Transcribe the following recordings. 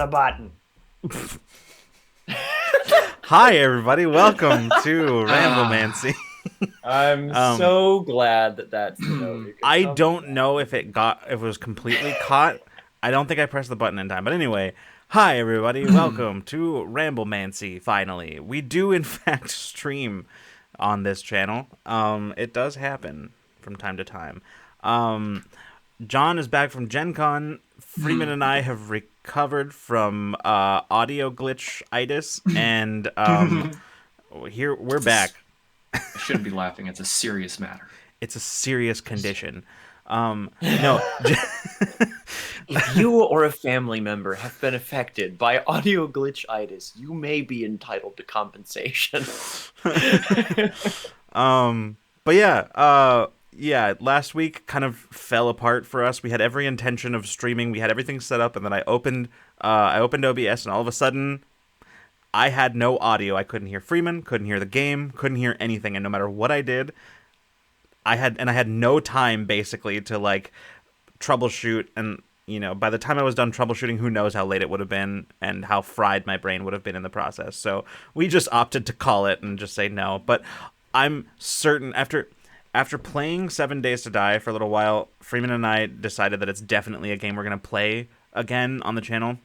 the button. Hi, everybody. Welcome to Ramblemancy. I'm Um, so glad that that's the note we could I come don't know if it was completely caught. I don't think I pressed the button in time. But anyway, hi, everybody. Welcome to Ramblemancy. Finally, we do in fact stream on this channel. It does happen from time to time. Um, John is back from GenCon. Freeman and I have recovered from audio glitch-itis, and here we're back. I shouldn't be laughing. It's a serious matter. It's a serious condition. No, If you or a family member have been affected by audio glitch-itis, you may be entitled to compensation. but yeah, last week kind of fell apart for us. We had every intention of streaming. We had everything set up, and then I opened OBS, and all of a sudden, I had no audio. I couldn't hear Freeman, couldn't hear the game, couldn't hear anything, and no matter what I did, I had no time basically to like troubleshoot, and by the time I was done troubleshooting, who knows how late it would have been and how fried my brain would have been in the process. So we just opted to call it and just say no. But I'm certain after playing 7 Days to Die for a little while, Freeman and I decided that it's definitely a game we're gonna play again on the channel.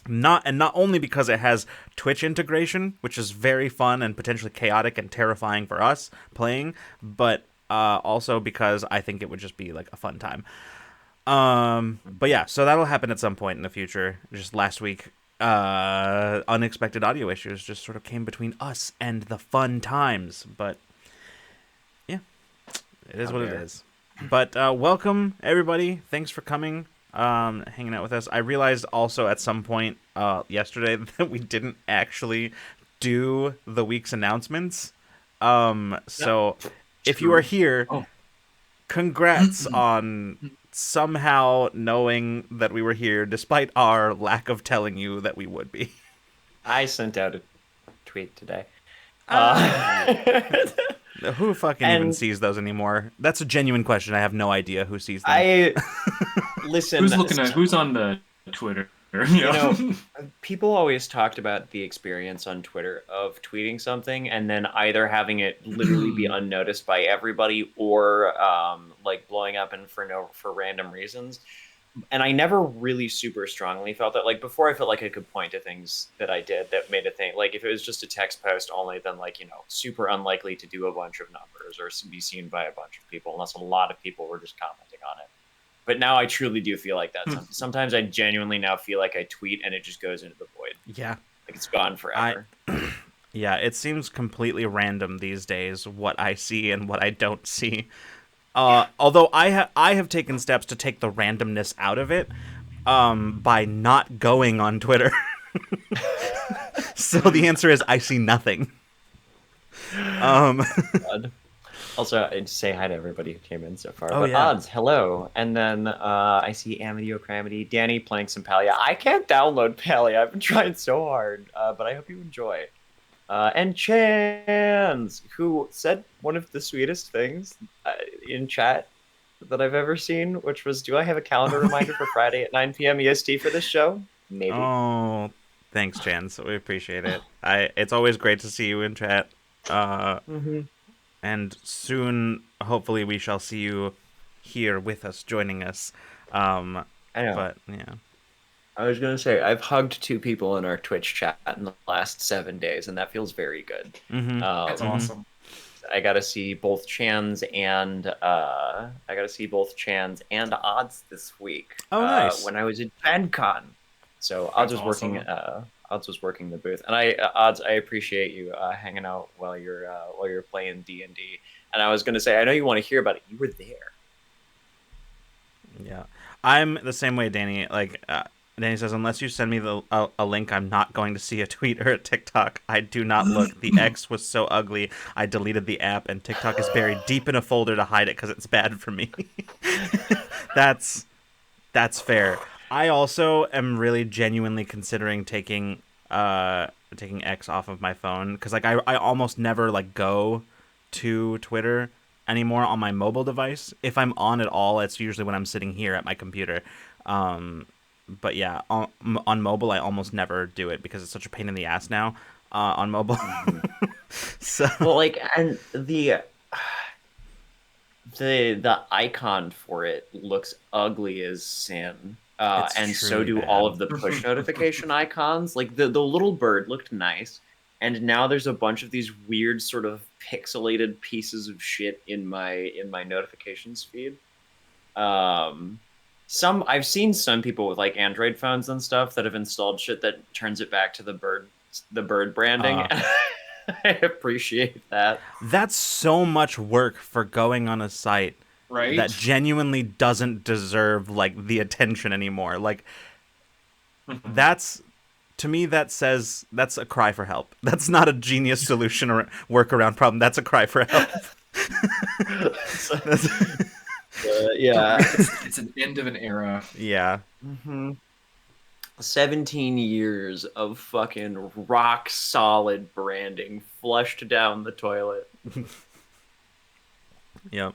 Not only because it has Twitch integration, which is very fun and potentially chaotic and terrifying for us playing, but also because I think it would just be like a fun time. But yeah, so that'll happen at some point in the future. Just last week, unexpected audio issues just sort of came between us and the fun times. But yeah, it is what it is. But welcome everybody. Thanks for coming. Hanging out with us. I realized also at some point yesterday that we didn't actually do the week's announcements. So if you are here, congrats on somehow knowing that we were here despite our lack of telling you that we would be. I sent out a tweet today. Who fucking even sees those anymore? That's a genuine question. I have no idea who sees them. Listen. Who's on the Twitter? People always talked about the experience on Twitter of tweeting something and then either having it literally be unnoticed by everybody or like blowing up and for random reasons. And I never really super strongly felt that. Like before, I felt like I could point to things that I did that made a thing. Like if it was just a text post only, then like, super unlikely to do a bunch of numbers or be seen by a bunch of people unless a lot of people were just commenting on it. But now I truly do feel like that. Sometimes I genuinely now feel like I tweet and it just goes into the void. Yeah. Like it's gone forever. Yeah, it seems completely random these days what I see and what I don't see. Although I have taken steps to take the randomness out of it by not going on Twitter. So the answer is I see nothing. Also, I'd say hi to everybody who came in so far. Oh, but yeah. Odds, hello. And then I see Amidio Cramity, Danny playing some Palia. I can't download Palia. I've been trying so hard, but I hope you enjoy. And Chans, who said one of the sweetest things in chat that I've ever seen, which was, do I have a calendar reminder for Friday at 9 p.m. EST for this show? Maybe. Oh, thanks, Chans. We appreciate it. It's always great to see you in chat. And soon, hopefully, we shall see you here with us, joining us. I know. But, yeah. I was going to say, I've hugged 2 people in our Twitch chat in the last 7 days, and that feels very good. That's awesome. I got to see both Chans and Odds this week. Oh, nice. When I was at GenCon. So Odds was working the booth, and Odds, I appreciate you hanging out while you're playing D&D. And I was going to say, I know you want to hear about it. You were there. Yeah, I'm the same way, Danny. Like Danny says, unless you send me a link, I'm not going to see a tweet or a TikTok. I do not look. The X was so ugly, I deleted the app, and TikTok is buried deep in a folder to hide it because it's bad for me. That's fair. I also am really genuinely considering taking X off of my phone because like I almost never like go to Twitter anymore on my mobile device. If I'm on at all, it's usually when I'm sitting here at my computer. But yeah, on mobile I almost never do it because it's such a pain in the ass now on mobile. Mhm. So Well, like, and the icon for it looks ugly as sin. it's And so truly do all bad. of the push notification icons. Like the little bird looked nice, and now there's a bunch of these weird sort of pixelated pieces of shit in my notifications feed. Um, some I've seen some people with like Android phones and stuff that have installed shit that turns it back to the bird branding. Uh, I appreciate that. that's so much work for going on a site that Right? genuinely doesn't deserve like the attention anymore. Like Mhm. that's to me that says that's a cry for help. That's not a genius solution or workaround problem. That's a cry for help. So, That's, yeah. It's an end of an era. yeah. 17 years of fucking rock solid branding flushed down the toilet. Yep.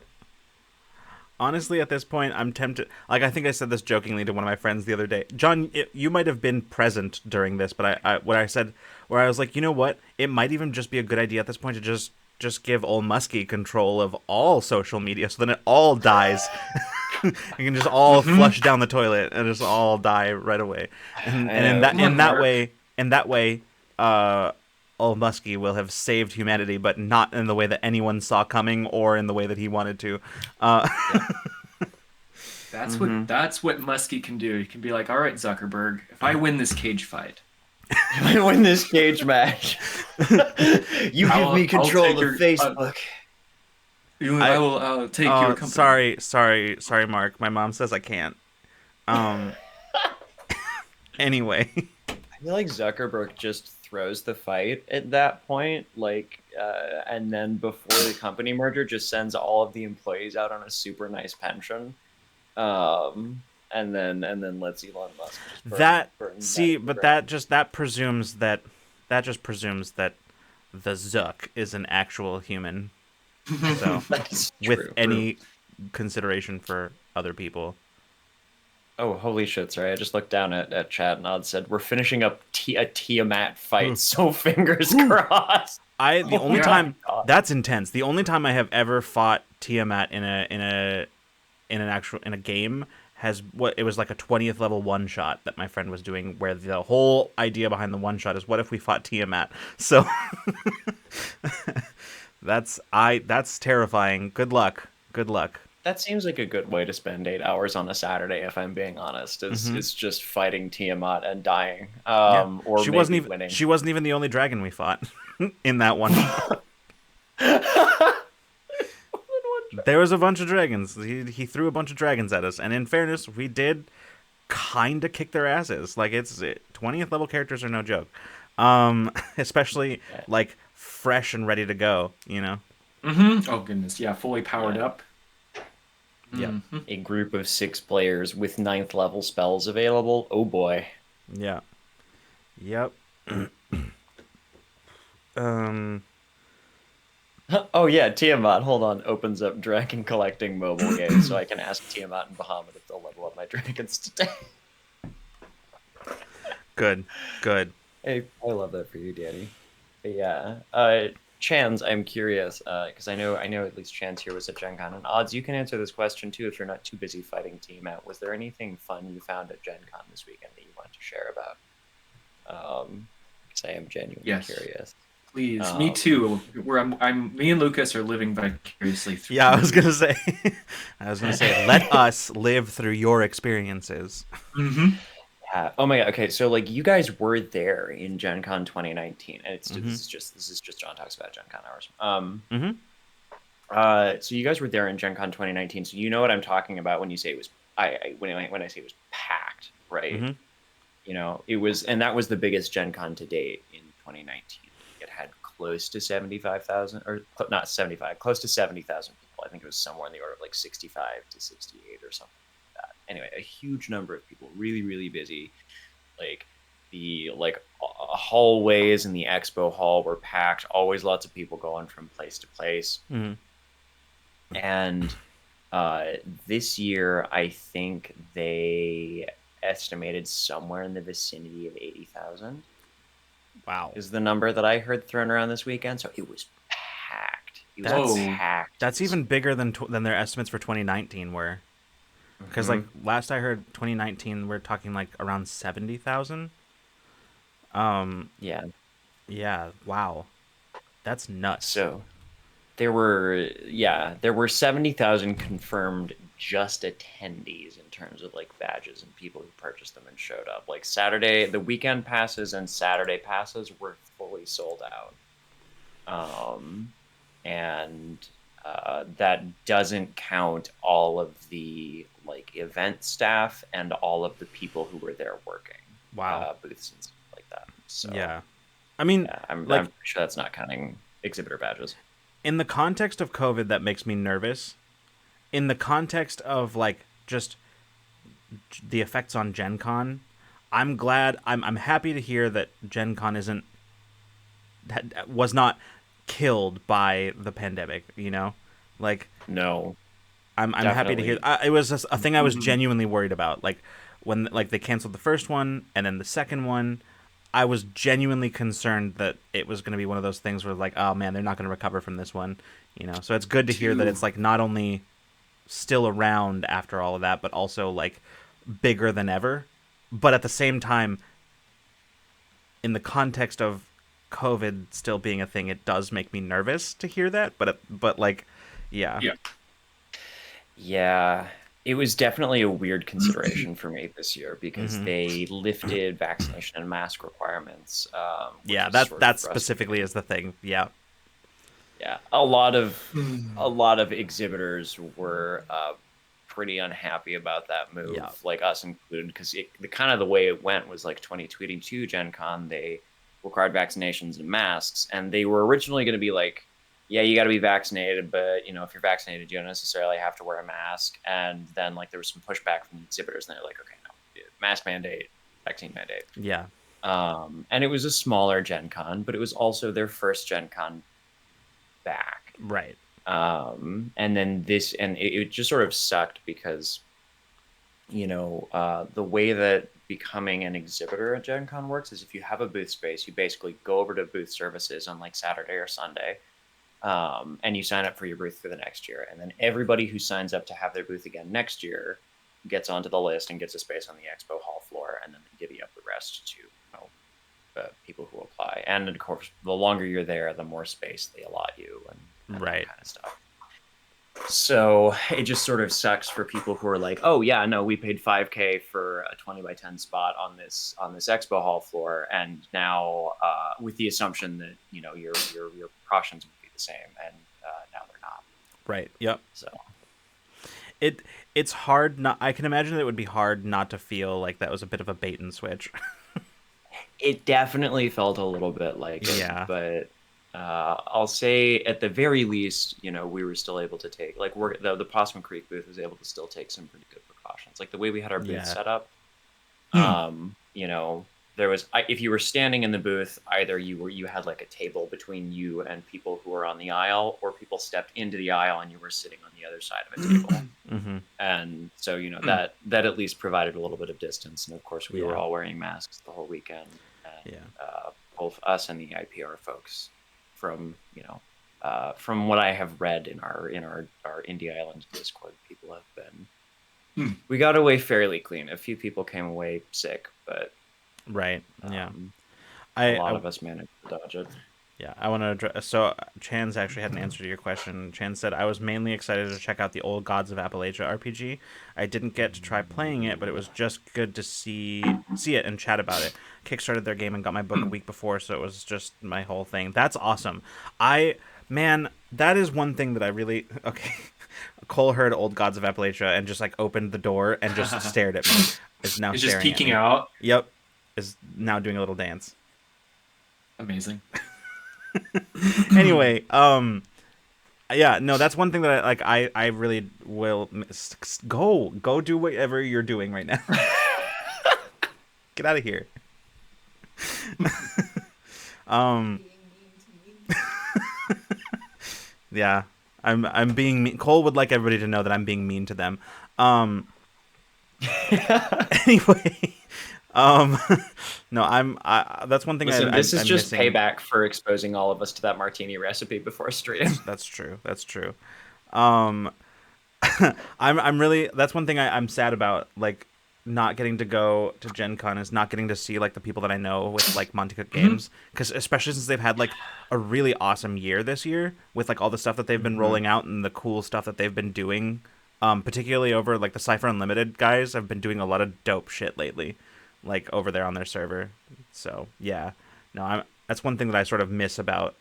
Honestly, at this point, I'm tempted. Like, I think I said this jokingly to one of my friends the other day. John, you might have been present during this, but what I said, where I was like, you know what? It might even just be a good idea at this point to just give old Muskie control of all social media, so then it all dies. You can just all Hmm. flush down the toilet and just all die right away. And I know. in Come on, Mark. that way, uh, old Muskie will have saved humanity, but not in the way that anyone saw coming or in the way that he wanted to. Uh, Yeah. That's what Muskie can do. He can be like, all right, Zuckerberg, if I win this cage fight, If I win this cage match, you give me I'll control take of your Facebook. I I'll take your Oh, company. sorry, Mark. My mom says I can't. Um. Anyway, I feel like Zuckerberg just throws the fight at that point, and then before the company merger, just sends all of the employees out on a super nice pension, and then lets Elon Musk just that burn that see, to the but ground. that just presumes that the Zuck is an actual human. So, That's with true. True. any consideration for other people. Oh, holy shit! Sorry, I just looked down at chat and Odd said we're finishing up a Tiamat fight, so fingers crossed. The Oh only Yeah. my time god! that's intense. The only time I have ever fought Tiamat in an actual in a game has what it was like a 20th level one shot that my friend was doing, where the whole idea behind the one shot is what if we fought Tiamat. So that's terrifying. Good luck. Good luck. That seems like a good way to spend 8 hours on a Saturday, if I'm being honest. Hmm. Is just fighting Tiamat and dying, Yeah, or maybe winning. she wasn't even the only dragon we fought in that one shot. There was a bunch of dragons. He threw a bunch of dragons at us, and in fairness, we did kind of kick their asses. Like 20th level characters are no joke, especially Yeah, like fresh and ready to go. You know. Oh goodness, yeah, fully powered yeah. up. Yep. Hmm. A group of 6 players with ninth level spells available. Oh boy. Yeah. Yep. Um. Oh yeah, Tiamat. Hold on. Opens up dragon collecting mobile game, so I can ask Tiamat and Bahamut if they'll level up my dragons today. Good. Good. Hey, I love that for you, Danny. But yeah, Chans, I'm curious because I know at least Chans here was at Gen Con. And Odds, you can answer this question too if you're not too busy fighting Tiamat. Was there anything fun you found at Gen Con this weekend that you want to share about? Because I am genuinely Yes, curious. please. Me Um, too. Me and Lucas are living vicariously through. Yeah, I was you. gonna say. I was gonna say, let us live through your experiences. Mm-hmm. Yeah. Oh my God. Okay. So like you guys were there in Gen Con 2019, and Mm-hmm. this is just John talks about Gen Con hours. Mm-hmm. So you guys were there in Gen Con 2019, so you know what I'm talking about when you say it was when I say it was packed, right? Mm-hmm. You know, it was, and that was the biggest Gen Con to date in 2019. It had close to 75,000, or not 75, close to 70,000 people. I think it was somewhere in the order of like 65 to 68 or something like that. Anyway, a huge number of people, really, really busy. Like the hallways in the expo hall were packed. Always lots of people going from place to place. Mm-hmm. And this year, I think they estimated somewhere in the vicinity of 80,000. Wow. Is the number that I heard thrown around this weekend. So it was packed. It was That's packed. That's even bigger than their estimates for 2019 were. Because like last I heard, 2019 we're talking like around 70,000. Yeah. Yeah. Wow. That's nuts. So there were 70,000 confirmed just attendees in terms of like badges and people who purchased them and showed up. Like Saturday, the weekend passes and Saturday passes were fully sold out. And that doesn't count all of the like event staff and all of the people who were there working. Wow. Booths and stuff like that. So yeah. I mean, yeah, I'm like, pretty sure that's not counting exhibitor badges. in the context of COVID, that makes me nervous. In the context of like just the effects on GenCon, I'm glad. I'm happy to hear that GenCon was not killed by the pandemic. You know, like No, I'm happy to hear. It was a thing I was genuinely worried about. Like when like they canceled the first one and then the second one, I was genuinely concerned that it was going to be one of those things where like, oh man, they're not going to recover from this one. You know, so it's good to hear that it's like not only still around after all of that, but also like bigger than ever. But at the same time, in the context of COVID still being a thing, it does make me nervous to hear that. But like, yeah. Yeah, it was definitely a weird consideration for me this year because they lifted vaccination and mask requirements. Yeah, that specifically is the thing. Yeah. Yeah, a lot of exhibitors were pretty unhappy about that move, like us included, because the way it went was like 2022 Gen Con, they required vaccinations and masks, and they were originally going to be like, yeah, you got to be vaccinated, but you know, if you're vaccinated, you don't necessarily have to wear a mask. And then like there was some pushback from the exhibitors, and they're like, okay, no, mask mandate, vaccine mandate. Yeah. And it was a smaller Gen Con, but it was also their first Gen Con back. Right. And then it just sort of sucked because, you know, the way that becoming an exhibitor at Gen Con works is if you have a booth space, you basically go over to booth services on like Saturday or Sunday, and you sign up for your booth for the next year. And then everybody who signs up to have their booth again next year gets onto the list and gets a space on the expo hall floor, and then they divvy up the rest to, you know, people who apply. And of course, the longer you're there, the more space they allot you and right. that kind of stuff. So it just sort of sucks for people who are like, oh yeah, no, we paid $5,000 for a 20 by 10 spot on this expo hall floor, and now with the assumption that, you know, your precautions would be the same, and now they're not. Right. Yep. So it's hard not. I can imagine that it would be hard not to feel like that was a bit of a bait and switch. It definitely felt a little bit like it, yeah. But I'll say at the very least, you know, we were still able to take, like, the Possum Creek booth was able to still take some pretty good precautions. Like the way we had our booth set up, you know, there was, if you were standing in the booth, either you had like a table between you and people who were on the aisle, or people stepped into the aisle and you were sitting on the other side of a table. And so, you know, that at least provided a little bit of distance. And of course, we were all wearing masks the whole weekend. And, both us and the IPR folks, from, you know, from what I have read in our Indie Island Discord, people have been. We got away fairly clean. A few people came away sick, but right, yeah, a lot of us managed to dodge it. Yeah, I want to address. So Chan's actually had an answer to your question. Chan said, I was mainly excited to check out the Old Gods of Appalachia RPG. I didn't get to try playing it, but it was just good to see it and chat about it. Kickstarted their game and got my book a week before, so it was just my whole thing. That's awesome. Man, that is one thing that I really... Okay. Cole heard Old Gods of Appalachia and just like opened the door and just stared at me. Is now it's staring just peeking at me. out. Yep. Is now doing a little dance. Amazing. Anyway, yeah, no, that's one thing that I really will go do whatever you're doing right now. Get out of here. Yeah, I'm being mean. Cole would like everybody to know that I'm being mean to them. Anyway, um, no, that's one thing Listen, this is I'm just missing. payback for exposing all of us to that martini recipe before stream. That's true. That's true. Um, I'm really that's one thing I'm sad about, like not getting to go to Gen Con, is not getting to see like the people that I know with like Monte Cook Mhm. Games, because especially since they've had like a really awesome year this year with like all the stuff that they've been Mhm. rolling out and the cool stuff that they've been doing, particularly over like the Cypher Unlimited guys have been doing a lot of dope shit lately, like over there on their server. So yeah, no, I'm that's one thing that I sort of miss about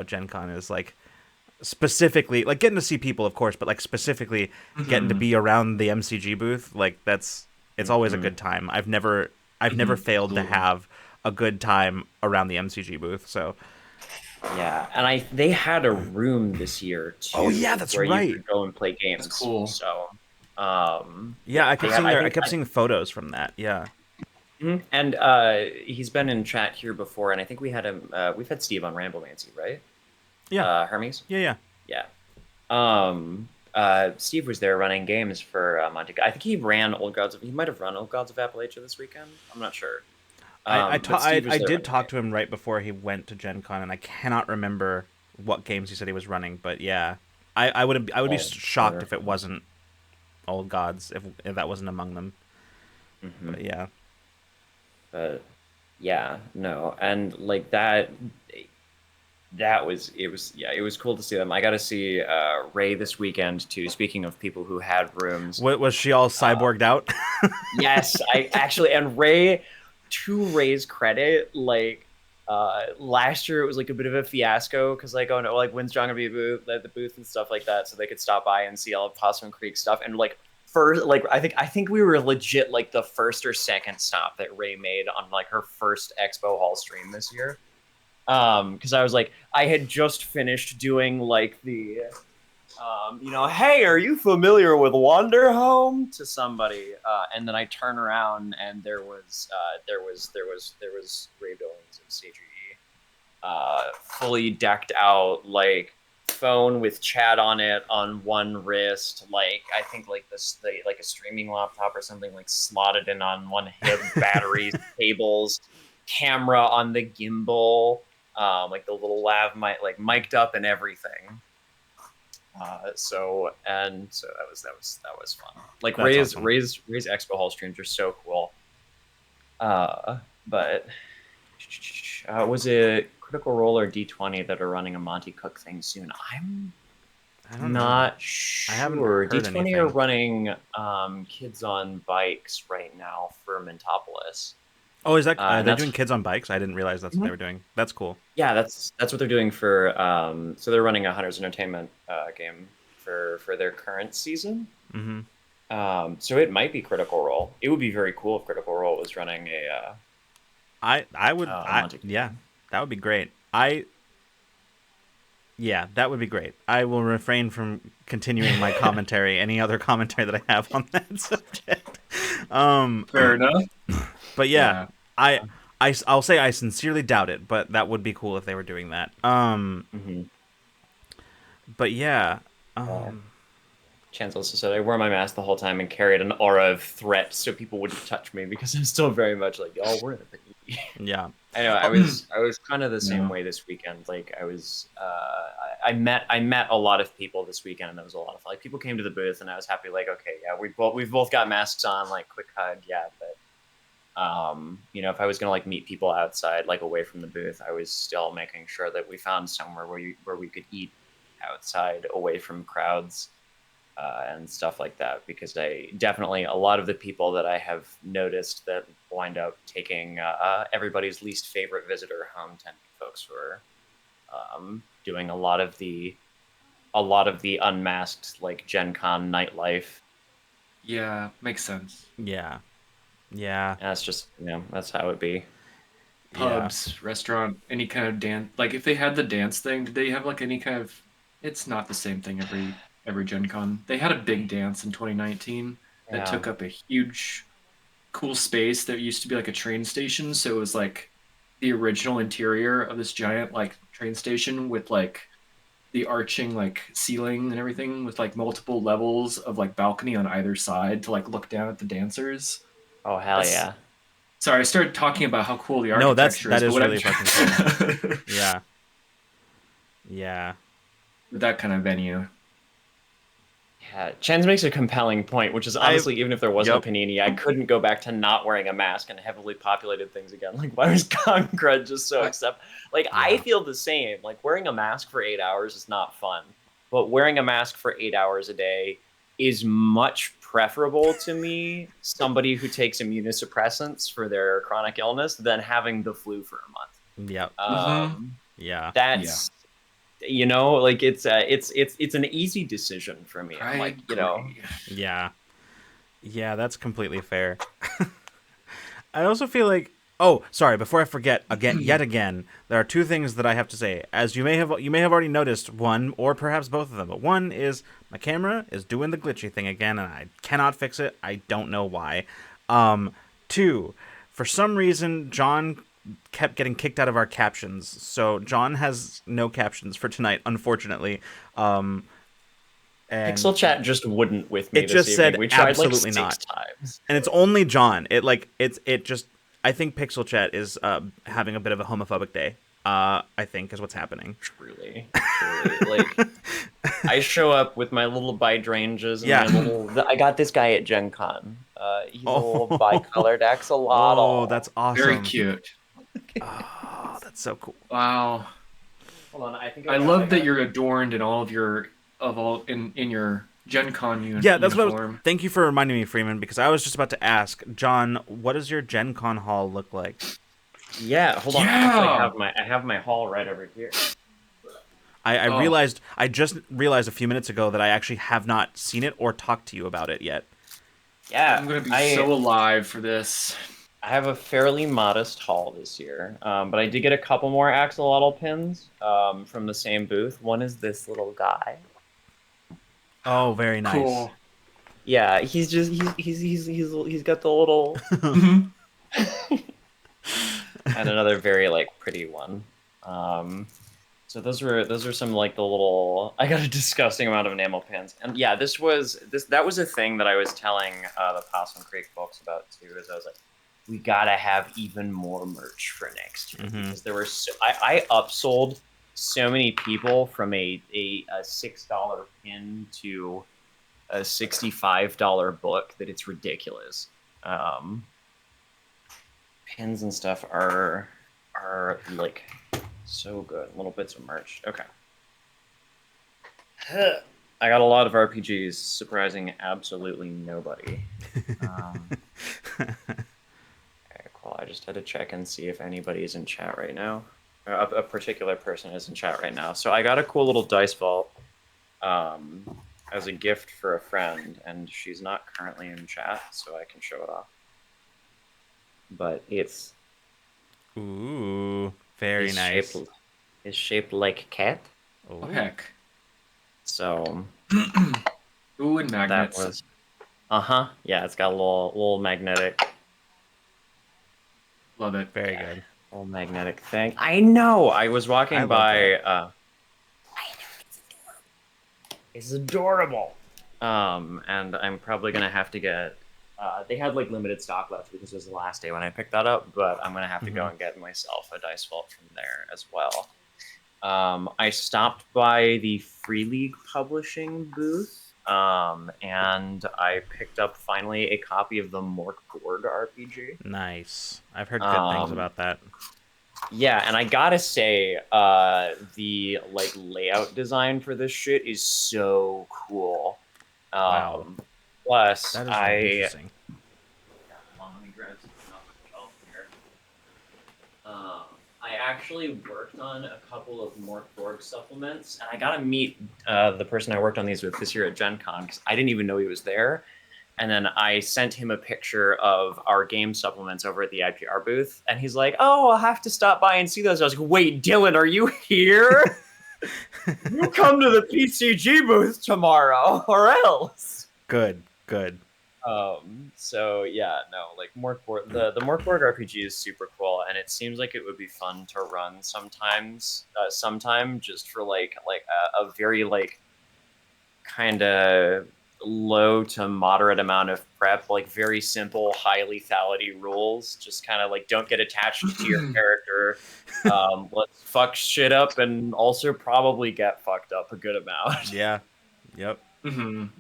Gen Con, is like specifically like getting to see people, of course, but like specifically getting to Mhm. be around the MCG booth. Like that's it's always a Mhm. good time. I've never Mhm. failed to Absolutely. have a good time around the MCG booth. So Yeah, and they had a room this year oh yeah, too that's where you right. could go and play That's games. cool. So, yeah, Yeah, I they kept have. seeing I their I think, kept seeing photos from that. Yeah. and he's been in chat here before, and I think we had him. We've had Steve on Ramblemancy, right? Yeah. Hermes. Yeah. Yeah. Yeah. Steve was there running games for Monte. I think he ran Old Gods of. He might have run Old Gods of Appalachia this weekend. I'm not sure. But Steve was I there did running talk to games. him right before he went to Gen Con, and I cannot remember what games he said he was running, but yeah. I would be Oh, shocked if it wasn't Old Gods, if that wasn't among them. mm-hmm. But yeah. But yeah, no, and like that. That was it was yeah, it was cool to see them. I got to see Ray this weekend too. Speaking of people who had rooms, What was she all uh, cyborged out? yes, I actually, and Ray, to Ray's credit, like last year it was like a bit of a fiasco because like, oh no, like when's John gonna be at the booth and stuff like that, so they could stop by and see all of Possum Creek stuff. And like first, like I think we were legit like the first or second stop that Ray made on like her first Expo Hall stream this year. Because I was like, I had just finished doing like the hey, are you familiar with Wander Home to somebody? And then I turn around and there was Ray Billings of CGE, fully decked out, like phone with chat on it on one wrist, like I think like like a streaming laptop or something, like slotted in on one hip, batteries, cables, camera on the gimbal, like the little lav mic, like mic'd up and everything. So that was fun. Like That's Ray's awesome. Ray's Ray's Expo Hall streams are so cool. But was it Critical Role or D20 that are running a Monty Cook thing soon? I'm I don't know. not I haven't sure. heard D20 are anything. running Kids on Bikes right now for Mentopolis. Oh, is that And they're that's doing kids on bikes? I didn't realize that's what they were doing. That's cool. yeah, that's what they're doing for so they're running a Hunters Entertainment game for their current season. Mm-hmm. So it might be Critical Role. It would be very cool if Critical Role was running I would a Monte Cook yeah, game. that would be great. Yeah, that would be great. I will refrain from continuing my commentary, any other commentary that I have on that subject. Um, Fair enough. but yeah, Yeah. I, I'll say I sincerely doubt it, but that would be cool if they were doing that. Mm-hmm. But yeah, Yeah. um, Chance also said I wore my mask the whole time and carried an aura of threat so people wouldn't touch me because I'm still very much like, y'all, we're in a thingy. yeah. I know Oh, I was kind of the same Yeah. way this weekend. Like I was I met a lot of people this weekend and it was a lot of fun. Like people came to the booth and I was happy, like, okay, yeah, we've both got masks on, like quick hug, yeah, but if I was gonna like meet people outside, like away from the booth, I was still making sure that we found somewhere where we could eat outside, away from crowds, and stuff like that. Because I definitely a lot of the people that I have noticed that wind up taking everybody's least favorite visitor home tend to be folks who are doing a lot of the unmasked like Gen Con nightlife. Yeah. Makes sense. yeah, yeah, And that's just that's how it be. yeah. Pubs, restaurant, any kind of dance. Like if they had the dance thing, did they have like any kind of? It's not the same thing every Gen Con. They had a big dance in 2019 that Yeah. took up a huge, cool space that used to be like a train station. So it was like the original interior of this giant like train station with like the arching like ceiling and everything with like multiple levels of like balcony on either side to like look down at the dancers. Oh hell That's yeah. sorry, I started talking about how cool the No, architecture that is, but is what I'm really fucking cool. Yeah. Yeah. with that kind of venue. Yeah, Chen's makes a compelling point, which is I honestly, even if there wasn't Yep. a panini, I couldn't go back to not wearing a mask in heavily populated things again. Like, why was Concrud just so accept? Like, I Yeah. feel the same. Like, wearing a mask for 8 hours is not fun, but wearing a mask for 8 hours a day is much preferable to me. Somebody who takes immunosuppressants for their chronic illness than having the flu for a month. Yep. Yeah. Yeah, That's like it's an easy decision for me. I'm I like, agree. Yeah. Yeah, that's completely fair. I also feel like, oh, sorry, before I forget yet again, there are two things that I have to say. As you may have already noticed, one or perhaps both of them, but one is my camera is doing the glitchy thing again and I cannot fix it. I don't know why. Two, for some reason John kept getting kicked out of our captions. So John has no captions for tonight, unfortunately. And Pixel Chat just wouldn't with me it this just evening. said We tried like absolutely 6 times. and it's only John. It just I think Pixel Chat is having a bit of a homophobic day. I think is what's happening. Truly. Like, I show up with my little bite ranges and Yeah. my little. I got this guy at Gen Con. He's a little Oh, bicolored axolotl. that's awesome. Very cute. Oh, that's so cool. Wow. Hold on, I think I love that you're adorned in all of your in your Gen Con Yeah, that's uniform. thank you for reminding me, Freeman, because I was just about to ask John, what does your Gen Con hall look like? Yeah, hold on. Yeah. I have my haul right over here. I just realized a few minutes ago that I actually have not seen it or talked to you about it yet. Yeah, I'm gonna be so alive for this. I have a fairly modest haul this year, but I did get a couple more axolotl pins from the same booth. One is this little guy. Oh, very nice. Cool. Yeah, he's got the little and another very like pretty one. So those are some like the little. I got a disgusting amount of enamel pins, and yeah, that was a thing that I was telling the Possum Creek folks about too. Is I was like, we gotta have even more merch for next year because there were I upsold so many people from a $6 pin to a $65 book that it's ridiculous. Pins and stuff are like so good. Little bits of merch. Okay. I got a lot of RPGs, surprising absolutely nobody. Okay, cool. I just had to check and see if anybody's in chat right now. A particular person is in chat right now. So I got a cool little dice vault as a gift for a friend, and she's not currently in chat, so I can show it off. But it's very nice. It's shaped like a cat. Oh heck. So Ooh, and magnets. That was yeah, it's got a little magnetic. Love it. Very good. Little magnetic thing. I know. I was walking by. It's adorable. And I'm probably gonna have to get. They had like limited stock left because it was the last day when I picked that up, but I'm gonna have to go and get myself a dice vault from there as well. I stopped by the Free League Publishing booth, and I picked up finally a copy of the Mork Board RPG. Nice. I've heard good things about that. Yeah, and I gotta say, the like layout design for this shit is so cool. Wow. Plus, that is really interesting. Let me grab something off the shelf here. I actually worked on a couple of Mork Borg supplements, and I got to meet the person I worked on these with this year at Gen Con, because I didn't even know he was there. And then I sent him a picture of our game supplements over at the IPR booth, and he's like, "Oh, I'll have to stop by and see those." I was like, "Wait, Dylan, are you here? You come to the PCG booth tomorrow, or else." Good. So yeah, no, like the Morkborg RPG is super cool, and it seems like it would be fun to run sometime just for a very like kind of low to moderate amount of prep, like very simple high lethality rules. Just kind of like don't get attached to your character. Let's fuck shit up and also probably get fucked up a good amount. Yeah. Yep. Um,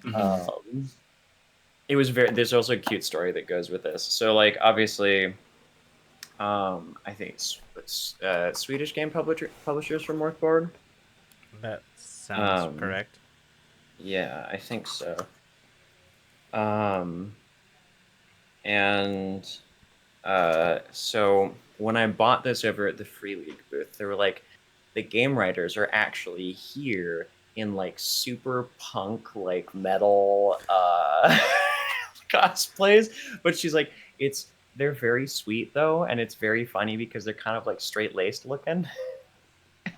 it was very. There's also a cute story that goes with this. So like obviously, I think it's Swedish game publishers from Northboard. That sounds Um, correct. yeah, I think so. Um, and so when I bought this over at the Free League booth, they were like, the game writers are actually here in like super punk, like metal cosplays. But she's like, they're very sweet though, and it's very funny because they're kind of like straight laced looking.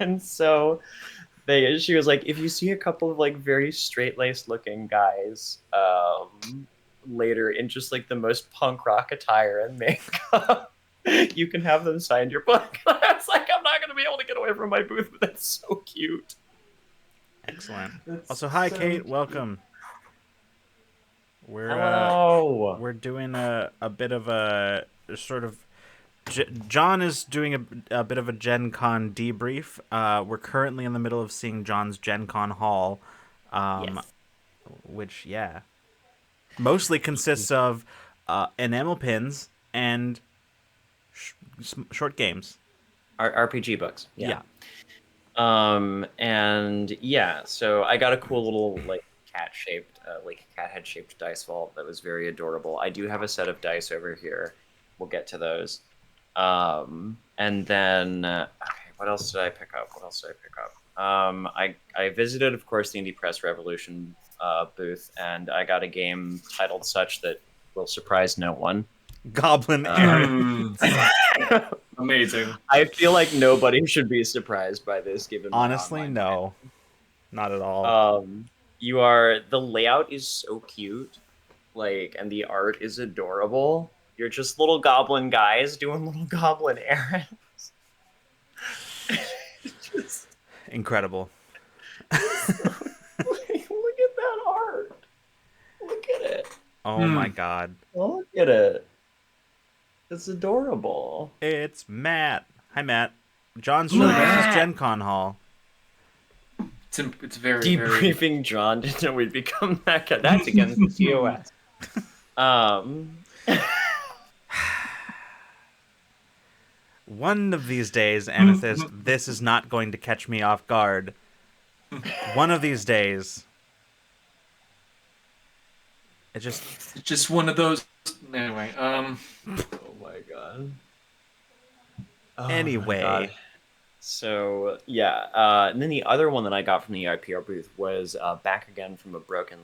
And so she was like, if you see a couple of like very straight laced looking guys later in just like the most punk rock attire and makeup, you can have them sign your book. I was like, I'm not gonna be able to get away from my booth, but that's so cute. Excellent. That's Also, hi so Kate, cute. welcome. We're Hello. we're doing a bit of a sort of John is doing a bit of a Gen Con debrief. We're currently in the middle of seeing John's Gen Con haul, um, Yes. which, yeah, mostly consists of enamel pins and short games. RPG books. Yeah. Yeah. And yeah, so I got a cool little like cat head shaped dice vault that was very adorable. I do have a set of dice over here. We'll get to those. And then okay, what else did I pick up? What else did I pick up? I visited, of course, the Indie Press Revolution booth, and I got a game titled such that will surprise no one. Goblin Mm. errands. Amazing. I feel like nobody should be surprised by this, given my Honestly, online. no, not at all. The layout is so cute, like, and the art is adorable. You're just little goblin guys doing little goblin errands. Just, Incredible. it's so, like, look at that art. Look at it. Oh my Mm. god. Look at it. It's adorable. It's Matt. Hi, Matt. John's Ooh, showing us Matt. his Gen Con haul. It's very, Debriefing John didn't know we'd become that guy. That's against the TOS. One of these days, Amethyst, this is not going to catch me off guard. One of these days. It's just one of those. Anyway, Oh my god. Oh Anyway. my god. So yeah, and then the other one that I got from the IPR booth was back again from the Broken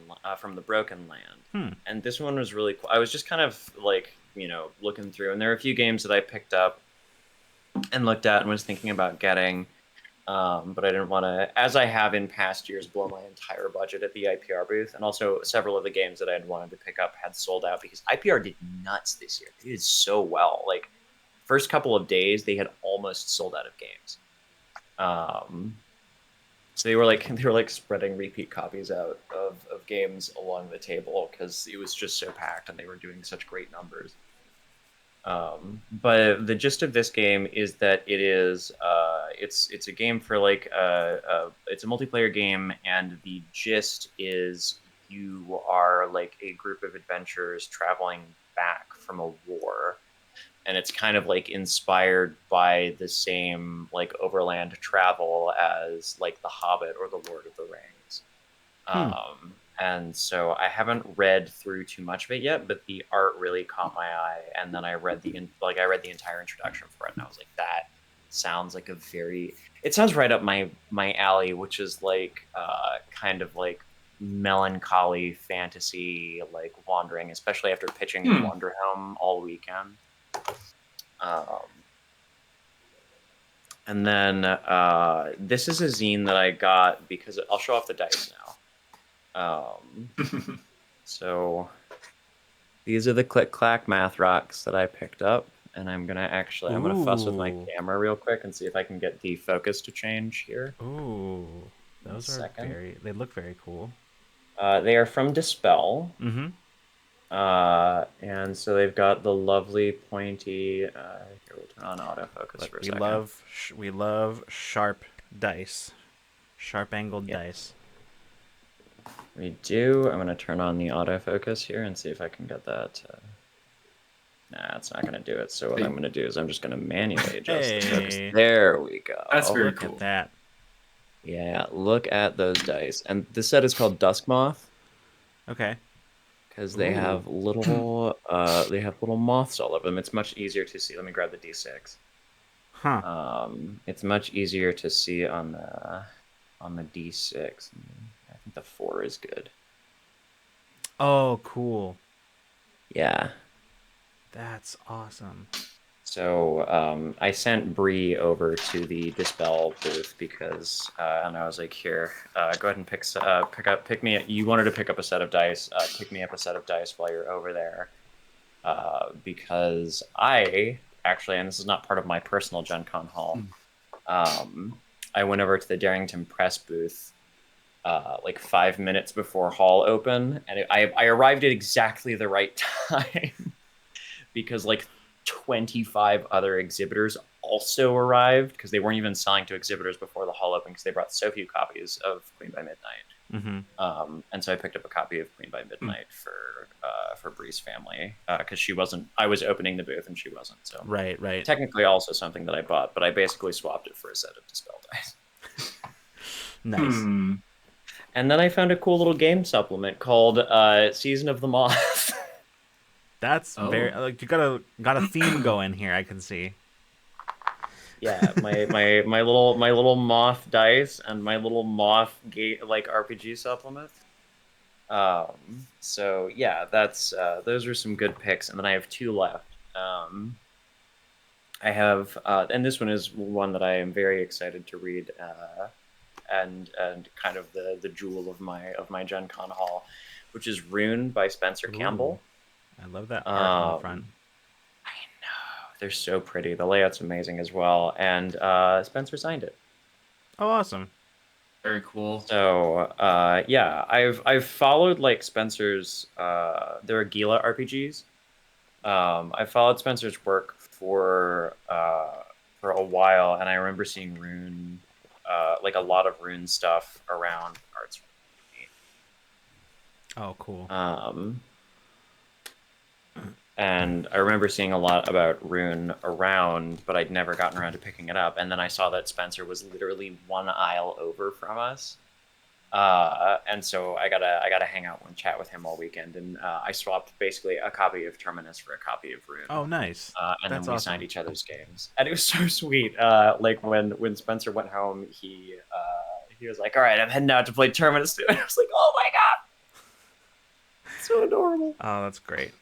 Land, and this one was really cool. I was just kind of like looking through, and there are a few games that I picked up and looked at and was thinking about getting, but I didn't want to, as I have in past years, blow my entire budget at the IPR booth, and also several of the games that I had wanted to pick up had sold out because IPR did nuts this year. They did so well. Like first couple of days, they had almost sold out of games. So they were like spreading repeat copies out of games along the table because it was just so packed and they were doing such great numbers. But the gist of this game is that it's a game for it's a multiplayer game, and the gist is you are like a group of adventurers traveling back from a war, and it's kind of like inspired by the same like overland travel as like The Hobbit or The Lord of the Rings. And so I haven't read through too much of it yet, but the art really caught my eye. And then I read the entire introduction for it, and I was like, that sounds like it sounds right up my alley, which is like kind of like melancholy fantasy, like wandering, especially after pitching the Wanderhelm all weekend. And then this is a zine that I got because I'll show off the dice now. So These are the click clack math rocks that I picked up, and I'm gonna fuss with my Ooh. camera real quick and see if I can get the focus to change here. Ooh. One Those are second. they look very cool. They are from Dispel. Mm-hmm. And so they've got the lovely pointy. Here, we'll turn on autofocus But for a second. we love sharp dice. Sharp angled Yeah, dice. we do. I'm gonna turn on the autofocus here and see if I can get that. Nah, it's not gonna do it. So what I'm gonna do is I'm just gonna manually adjust the focus. Hey. There we go. That's very Look cool. at that. Yeah, look at those dice. And this set is called Dusk Moth Okay. because Ooh. they have little moths all over them. It's much easier to see. Let me grab the D6. Huh. It's much easier to see on the D6. I think the 4 is good. Oh, cool. Yeah. That's awesome. So I sent Bree over to the Dispel booth because, and I was like, "Here, go ahead and pick me. You wanted to pick up a set of dice. Pick me up a set of dice while you're over there, because I actually, and this is not part of my personal Gen Con haul, I went over to the Darrington Press booth like 5 minutes before hall open, and I arrived at exactly the right time because like 25 other exhibitors also arrived because they weren't even selling to exhibitors before the hall open because they brought so few copies of Queen by Midnight. And so I picked up a copy of Queen by Midnight for Bree's family because she wasn't. I was opening the booth and she wasn't. So Right. technically also something that I bought, but I basically swapped it for a set of Dispel dice. Nice. And then I found a cool little game supplement called Season of the Moth. That's very like you got a theme going here. I can see. Yeah, my little moth dice and my little moth gate like RPG supplement. So yeah, that's those are some good picks, and then I have two left. I have and this one is one that I am very excited to read, and kind of the jewel of my Gen Con haul, which is Rune by Spencer Ooh, Campbell. I love that art on the front. I know they're so pretty. The layout's amazing as well, and Spencer signed it. Oh, awesome. Very cool. So yeah, I've followed like Spencer's there are Gila RPGs. I followed Spencer's work for a while, and I remember seeing Rune like a lot of Rune stuff around arts. Oh, cool. And I remember seeing a lot about Rune around, but I'd never gotten around to picking it up. And then I saw that Spencer was literally one aisle over from us. And so I gotta hang out and chat with him all weekend, and I swapped basically a copy of Terminus for a copy of Rune. Oh, nice. And That's then we awesome. signed each other's games, and it was so sweet. Like when Spencer went home, he was like, "All right, I'm heading out to play Terminus too." And I was like, "Oh my god, so adorable!" Oh, that's great.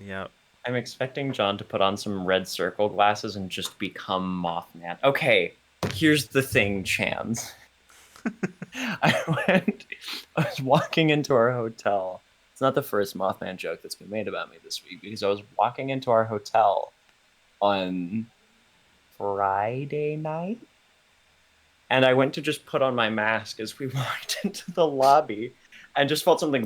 Yep. I'm expecting John to put on some red circle glasses and just become Mothman. Okay, here's the thing, Chans. I was walking into our hotel. It's not the first Mothman joke that's been made about me this week because I was walking into our hotel on Friday night, and I went to just put on my mask as we walked into the lobby and just felt something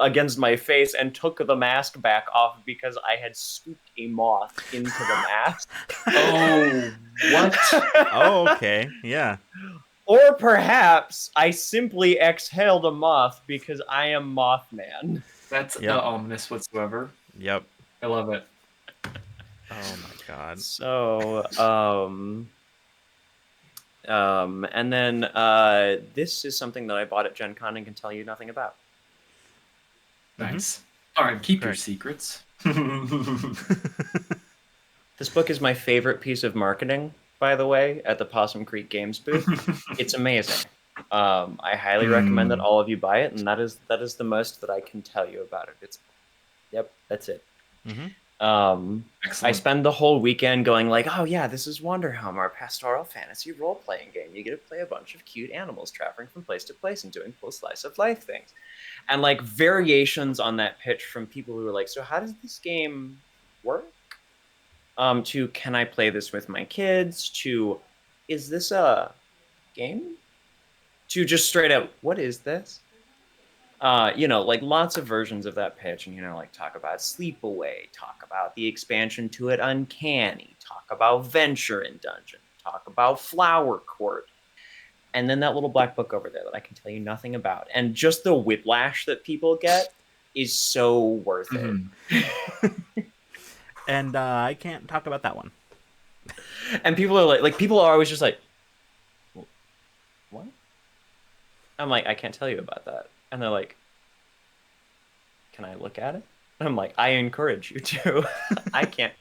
against my face and took the mask back off because I had scooped a moth into the mask. Oh, what? Oh, okay. Yeah. Or perhaps I simply exhaled a moth because I am Mothman. That's not ominous whatsoever. Yep. I love it. Oh my god. So, and then this is something that I bought at Gen Con and can tell you nothing about. Nice. All right, keep your secrets. This book is my favorite piece of marketing, by the way, at the Possum Creek Games booth. It's amazing. I highly recommend that all of you buy it, and that is the most that I can tell you about it. Yep, that's it. I spend the whole weekend going like, oh yeah, this is Wanderhelm, our pastoral fantasy role-playing game. You get to play a bunch of cute animals traveling from place to place and doing cool slice of life things. and like variations on that pitch from people who are like, so how does this game work? To can I play this with my kids? To is this a game? To just straight up, what is this? Like lots of versions of that pitch, and like talk about Sleepaway, talk about the expansion to it, Uncanny, talk about Venture in Dungeon, talk about Flower Court, and then that little black book over there that I can tell you nothing about, and just the whiplash that people get is so worth it. And I can't talk about that one. And people are like people are always just like, what? I'm like, I can't tell you about that. And they're like, can I look at it? And I'm like, I encourage you to. I can't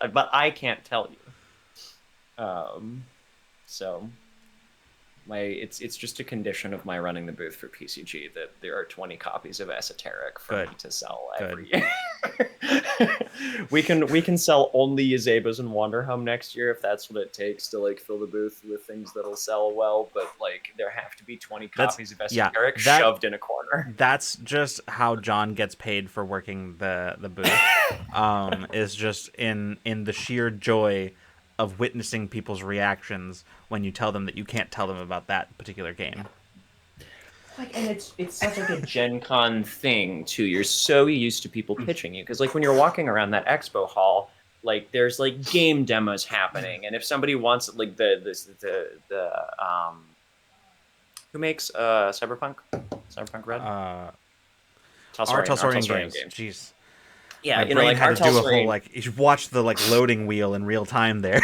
tell you. So it's just a condition of my running the booth for PCG that there are 20 copies of Esoteric for me to sell every year. we can sell only Yzebas and Wanderhome next year if that's what it takes to like fill the booth with things that'll sell well, but like there have to be 20 copies of Esoteric shoved in a corner. That's just how John gets paid for working the booth. Is just in the sheer joy of witnessing people's reactions when you tell them that you can't tell them about that particular game. Like, and it's such like a Gen Con thing too. You're so used to people pitching you because like when you're walking around that expo hall, like there's like game demos happening, and if somebody wants like the who makes Cyberpunk Red? Telsorian Games. Jeez. Yeah, my brain had to do a whole like you should watch the like loading wheel in real time there.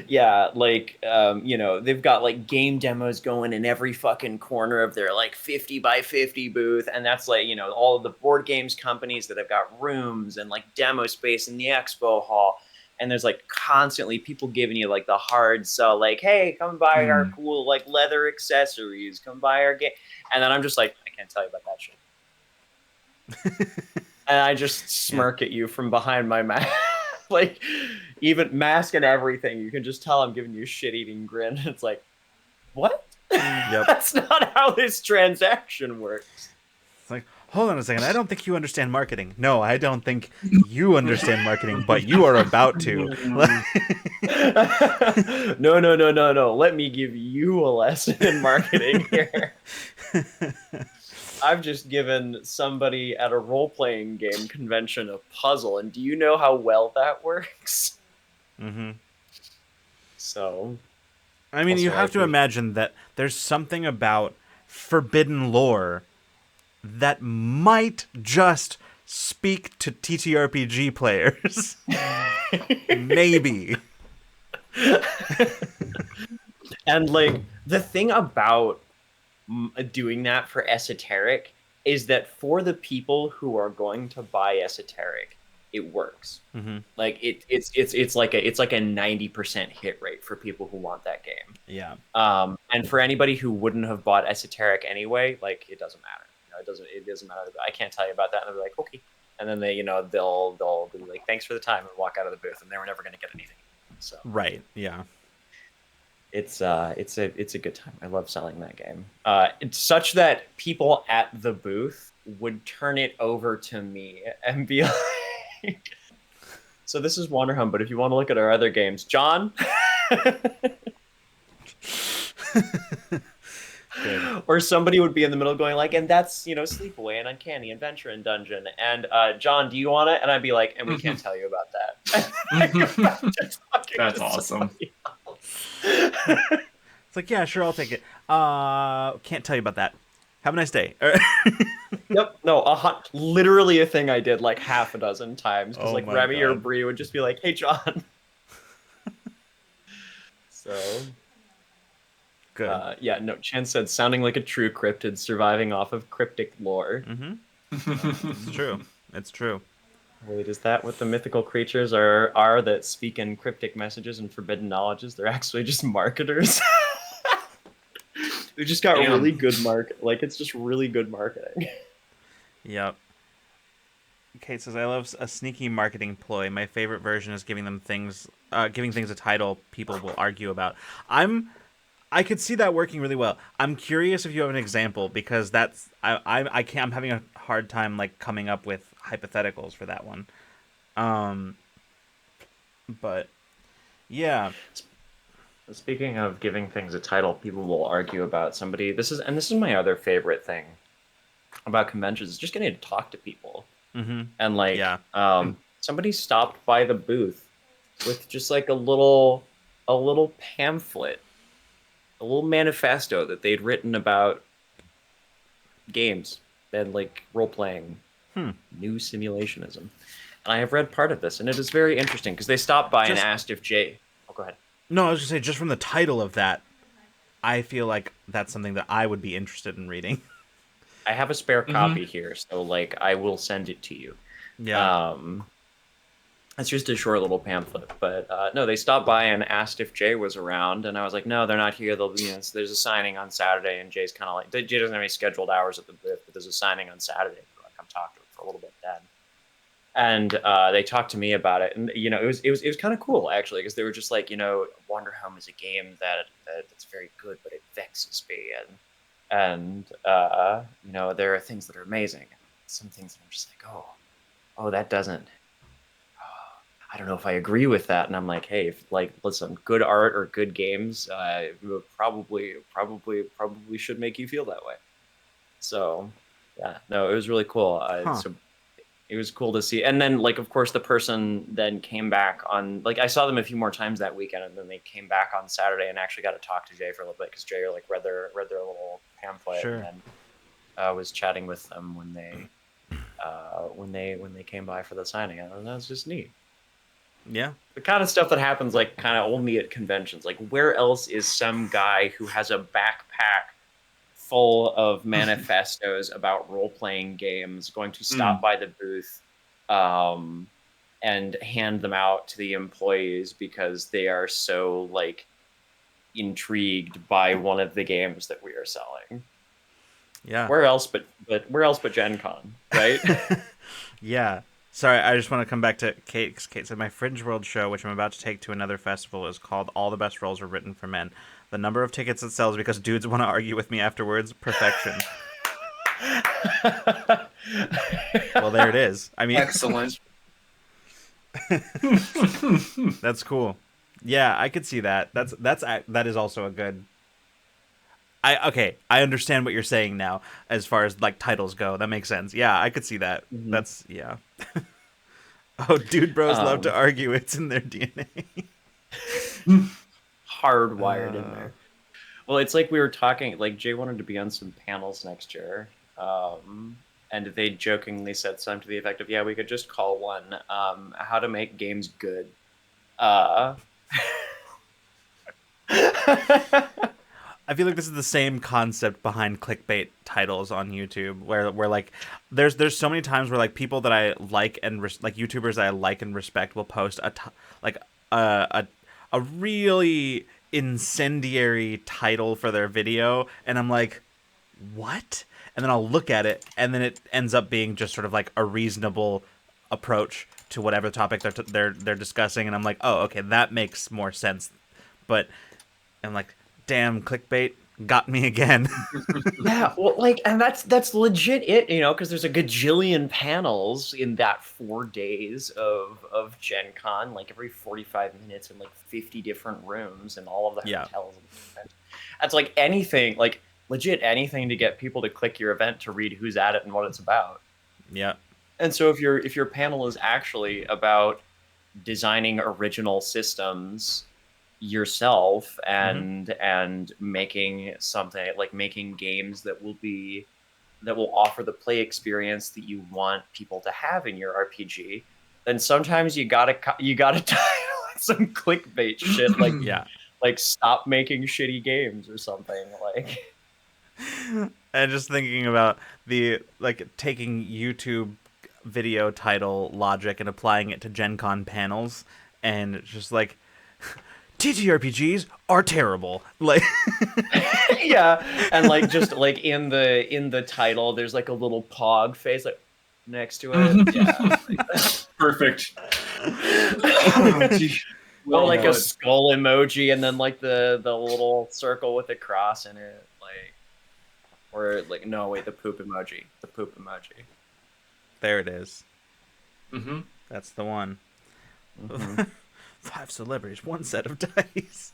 Yeah, like they've got like game demos going in every fucking corner of their like 50 by 50 booth, and that's like all of the board games companies that have got rooms and like demo space in the expo hall, and there's like constantly people giving you like the hard sell, like, hey, come buy our cool like leather accessories, come buy our game, and then I'm just like, I can't tell you about that shit. And I just smirk at you from behind my mask. Like, even mask and everything, you can just tell I'm giving you a shit-eating grin. It's like, what? Yep. That's not how this transaction works. It's like, hold on a second. I don't think you understand marketing. No, I don't think you understand marketing, but you are about to. No. Let me give you a lesson in marketing here. I've just given somebody at a role-playing game convention a puzzle, and do you know how well that works? Mm-hmm. So, I mean, you have to imagine that there's something about forbidden lore that might just speak to TTRPG players. Maybe. And like the thing about doing that for Esoteric is that for the people who are going to buy Esoteric, it works. Mm-hmm. Like it's like a 90% hit rate for people who want that game. Yeah. And for anybody who wouldn't have bought Esoteric anyway, like it doesn't matter. It doesn't matter. I can't tell you about that. And they're like, okay. And then they, they'll be like, thanks for the time, and walk out of the booth, and they were never going to get anything. So right. Yeah. It's a good time. I love selling that game. It's such that people at the booth would turn it over to me and be like, so this is Wanderhome, but if you want to look at our other games, John. Or somebody would be in the middle going like, and that's Sleepaway and Uncanny and Venture and Dungeon, and John, do you want it? And I'd be like, and we can't tell you about that. That's awesome. It's like, yeah, sure, I'll take it. Can't tell you about that. Have a nice day. Yep. No, literally a thing I did like half a dozen times because like Remy or Bree would just be like, hey, John. So good. Yeah, no, Chen said sounding like a true cryptid surviving off of cryptic lore. Mm-hmm. It's true. It's true. Wait, is that what the mythical creatures are that speak in cryptic messages and forbidden knowledges? They're actually just marketers. They just got really good like it's just really good marketing. Yep. Kate says, I love a sneaky marketing ploy. My favorite version is giving things a title people will argue about. I could see that working really well. I'm curious if you have an example, because that's I can't. I'm having a hard time like coming up with hypotheticals for that one. Um, but yeah. Speaking of giving things a title, people will argue about somebody. This is my other favorite thing about conventions, is just getting to talk to people. Mm-hmm. And like Yeah. somebody stopped by the booth with just like a little pamphlet, a little manifesto that they'd written about games and like role playing, Hmm. new simulationism. And I have read part of this, and it is very interesting because they stopped by and Just asked if Jay. Oh, go ahead. no, I was gonna say, just from the title of that, I feel like that's something that I would be interested in reading. I have a spare Mm-hmm. copy here, so like I will send it to you. Yeah. Um, it's just a short little pamphlet, but no, they stopped by and asked if Jay was around, and I was like, no, they're not here. They'll be. So there's a signing on Saturday, and Jay's kind of like, Jay doesn't have any scheduled hours at the booth, but there's a signing on Saturday. Like, come talk to him for a little bit then. And they talked to me about it, and it was kind of cool actually, because they were just like, Wander Home is a game that's very good, but it vexes me, and there are things that are amazing, some things that I'm just like, oh, that doesn't. I don't know if I agree with that. And I'm like, hey, listen, good art or good games probably should make you feel that way. So, yeah, no, it was really cool. Huh. So it was cool to see. And then, like, of course, the person then came back on, like, I saw them a few more times that weekend, and then they came back on Saturday and actually got to talk to Jay for a little bit, because Jay, like, read their little pamphlet, Sure. and then was chatting with them when they came by for the signing. And that was just neat. Yeah. The kind of stuff that happens like kind of only at conventions. Like, where else is some guy who has a backpack full of manifestos about role-playing games going to stop by the booth and hand them out to the employees because they are so like intrigued by one of the games that we are selling? Yeah. Where else but Gen Con, right? Yeah. Sorry, I just want to come back to Kate. 'Cause Kate said my Fringe World show, which I'm about to take to another festival, is called All the Best Roles Are Written for Men. The number of tickets it sells because dudes want to argue with me afterwards. Perfection. Well, there it is. I mean, Excellent. that's cool. Yeah, I could see that. That is also a good. I understand what you're saying now as far as like titles go. That makes sense. Yeah, I could see that. Mhm. That's yeah. Oh, dude bros love to argue. It's in their DNA. Hardwired in there. Well, it's like we were talking, like Jay wanted to be on some panels next year. And they jokingly said something to the effect of, yeah, we could just call one how to make games good. I feel like this is the same concept behind clickbait titles on YouTube, where like there's so many times where like people that I like and like YouTubers that I like and respect will post a really incendiary title for their video, and I'm like, what? And then I'll look at it, and then it ends up being just sort of like a reasonable approach to whatever topic they're discussing, and I'm like, oh, okay, that makes more sense. But I'm like, damn, clickbait got me again. Yeah, well, like, and that's legit it, because there's a gajillion panels in that 4 days of Gen Con, like every 45 minutes in like 50 different rooms and all of the Yeah. hotels. That's like anything, like legit anything to get people to click your event to read who's at it and what it's about. Yeah. And so if your panel is actually about designing original systems yourself and making something like making games that will offer the play experience that you want people to have in your RPG, then sometimes you gotta title some clickbait shit like Yeah. like stop making shitty games or something like. And just thinking about the like taking YouTube video title logic and applying it to Gen Con panels, and just like TTRPGs are terrible. Like Yeah, and like just like in the title there's like a little pog face like next to it. Yeah. Perfect. Oh, or Well like a put. skull emoji, and then like the little circle with a cross in it, like, or like no, wait, the poop emoji, the poop emoji. There it is. Mm-hmm. That's the one. Mm-hmm. 5 celebrities, 1 set of dice.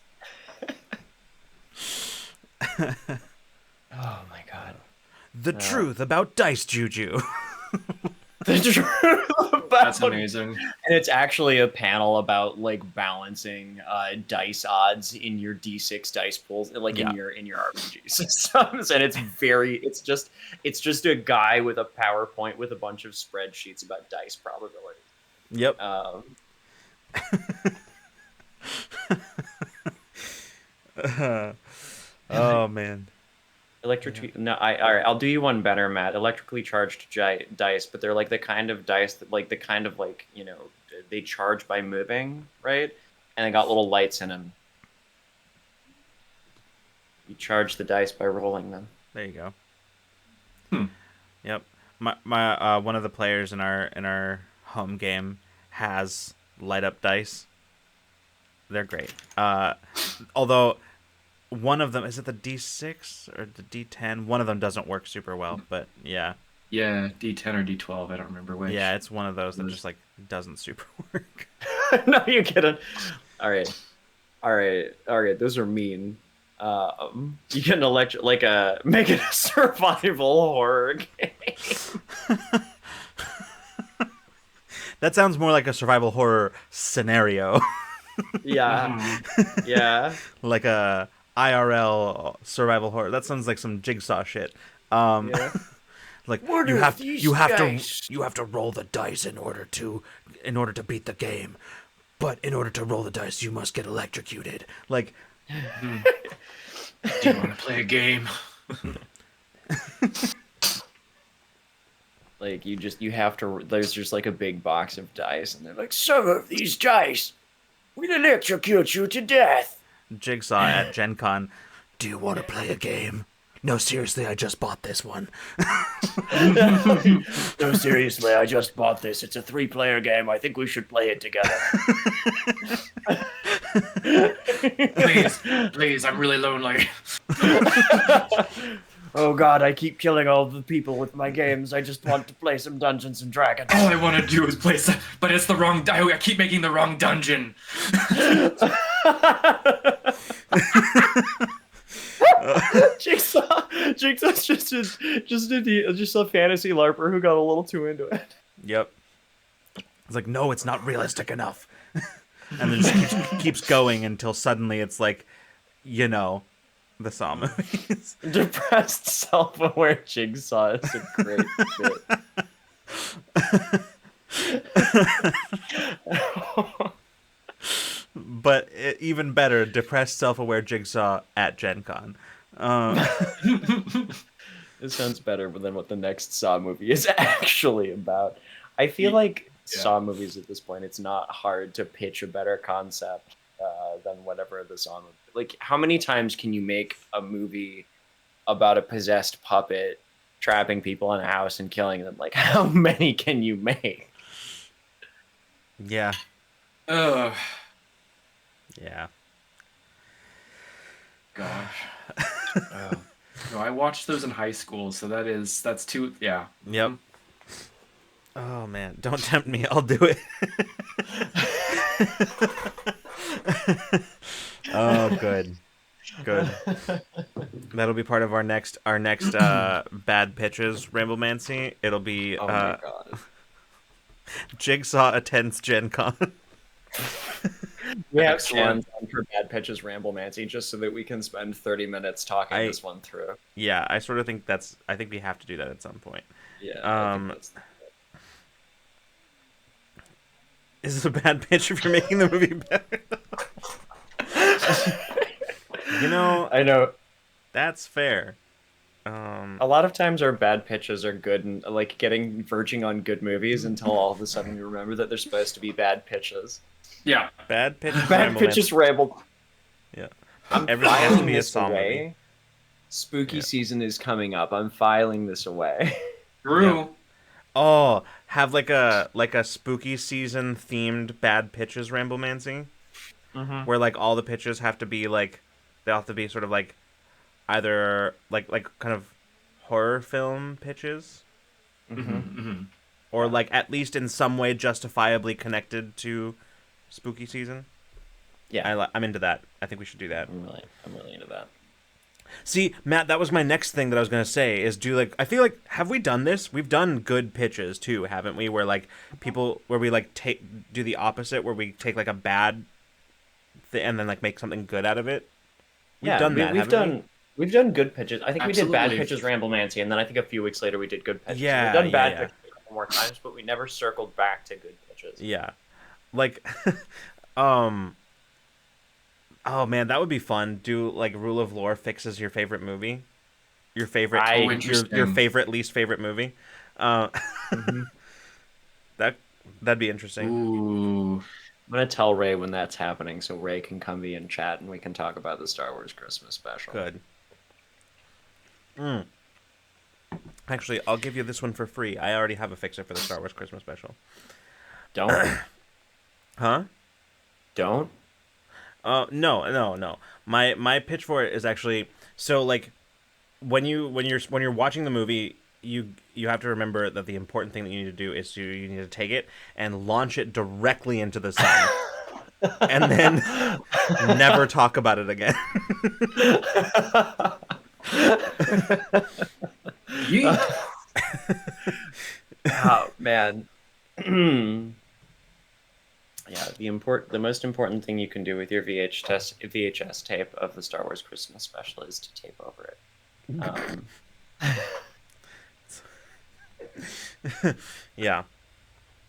Oh my god. The truth about dice juju. The truth about That's amazing. And it's actually a panel about like balancing dice odds in your D6 dice pools, like Yeah. in your RPG systems, and it's just a guy with a PowerPoint with a bunch of spreadsheets about dice probabilities. Yep. Oh man. Electric. No, all right. I'll do you one better, Matt. Electrically charged dice, but they're like the kind of dice that, like the kind of like they charge by moving, right? And they got little lights in them. You charge the dice by rolling them. There you go. Hmm. Yep. My one of the players in our home game has light up dice. They're great. Although one of them, is it the D6 or the D10? One of them doesn't work super well, but yeah. Yeah, D10 or D12. I don't remember which. Yeah, it's one of those that just like doesn't super work. No, you kidding. All right. Those are mean. You get an make it a survival horror game. That sounds more like a survival horror scenario. Yeah. Yeah. Like a IRL survival horror. That sounds like some Jigsaw shit. Yeah. Like What you are have these you have dice? to you have to roll the dice in order to beat the game. But in order to roll the dice, you must get electrocuted. Like, Do you want to play a game? Like you have to. There's just like a big box of dice, and they're like, some of these dice will electrocute you to death. Jigsaw at GenCon. Do you want to play a game? No, seriously, I just bought this one. No, seriously, I just bought this. It's a 3-player game. I think we should play it together. Please, I'm really lonely. Oh god, I keep killing all the people with my games. I just want to play some Dungeons and Dragons. All I want to do is play some, but it's the wrong. I keep making the wrong dungeon. Jigsaw's just a fantasy LARPer who got a little too into it. Yep. It's like, no, it's not realistic enough. And then just keeps going until suddenly it's like, the Saw movies. Depressed, self-aware Jigsaw is a great bit. But even better, depressed, self-aware Jigsaw at GenCon. This sounds better than what the next Saw movie is actually about. I feel like Saw movies at this point, it's not hard to pitch a better concept than whatever the Saw movie. Like, how many times can you make a movie about a possessed puppet trapping people in a house and killing them? Like, how many can you make? Yeah. Ugh. Yeah. Gosh. No, I watched those in high school, so that's too. Yeah. Yep. Oh man, don't tempt me. I'll do it. Oh, good. That'll be part of our next bad pitches Ramblemancy. It'll be Oh my god. Jigsaw attends GenCon. We have Excellent. plans for Bad Pitches Ramblemancy just so that we can spend 30 minutes talking this one through. Yeah, I sort of think I think we have to do that at some point. Yeah. I think Is this a bad pitch if you're making the movie better? I know. That's fair. A lot of times our bad pitches are good and like verging on good movies until all of a sudden we remember that they're supposed to be bad pitches. Yeah. Bad pitches. Bad pitches ramble. Yeah. I'm Everything has to filing be a this Saw away. movie. Spooky season is coming up. I'm filing this away. Drew. Yeah. Oh, have like a spooky season themed bad pitches Ramblemancy. Mm-hmm. where like all the pitches have to be like they have to be sort of like either like kind of horror film pitches Mm-hmm. Mm-hmm. or Yeah. like at least in some way justifiably connected to spooky season. Yeah. I'm into that. I think we should do that. I'm really into that. See, Matt, that was my next thing that I was gonna say. Is do like I feel like have we done this? We've done good pitches too, haven't we? Where like people where we like do the opposite, where we take like a bad and then like make something good out of it. We've Yeah, done that, we've haven't we? done good pitches. I think we did bad Absolutely. pitches Ramblemancy, and then I think a few weeks later we did good pitches. So we've Yeah, done yeah, bad yeah, pitches a couple more times, but we never circled back to good pitches. yeah. Like, um, oh man, that would be fun. Do like Rule of Lore fixes your favorite movie, your favorite, I- Oh, your interesting. favorite least favorite movie. Uh, Mhm. that that'd be interesting. Ooh. I'm gonna tell Ray when that's happening, so Ray can come be in chat and we can talk about the Star Wars Christmas special. Good. Actually, I'll give you this one for free. I already have a fixer for the Star Wars Christmas special. Don't Huh? don't. No. My pitch for it is actually so like when you're watching the movie, you have to remember that the important thing that you need to do is you need to take it and launch it directly into the sun, and then never talk about it again. Yeet. Oh man. Yeah, the most important thing you can do with your VHS tape of the Star Wars Christmas special is to tape over it. Yeah,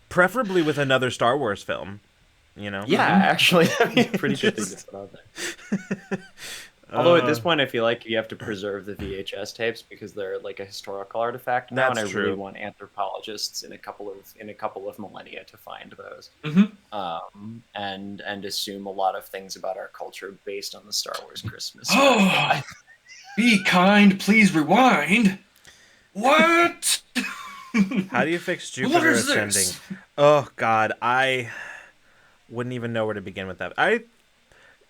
preferably with another Star Wars film. You know. Yeah, actually, that'd be a pretty good thing to put out there. Although at this point, I feel like you have to preserve the VHS tapes because they're like a historical artifact now, and I That's really true. want anthropologists in a couple of millennia to find those, and assume a lot of things about our culture based on the Star Wars Christmas. Oh, be kind, please rewind. What? How do you fix What Jupiter is ascending? this? Oh God, I wouldn't even know where to begin with that.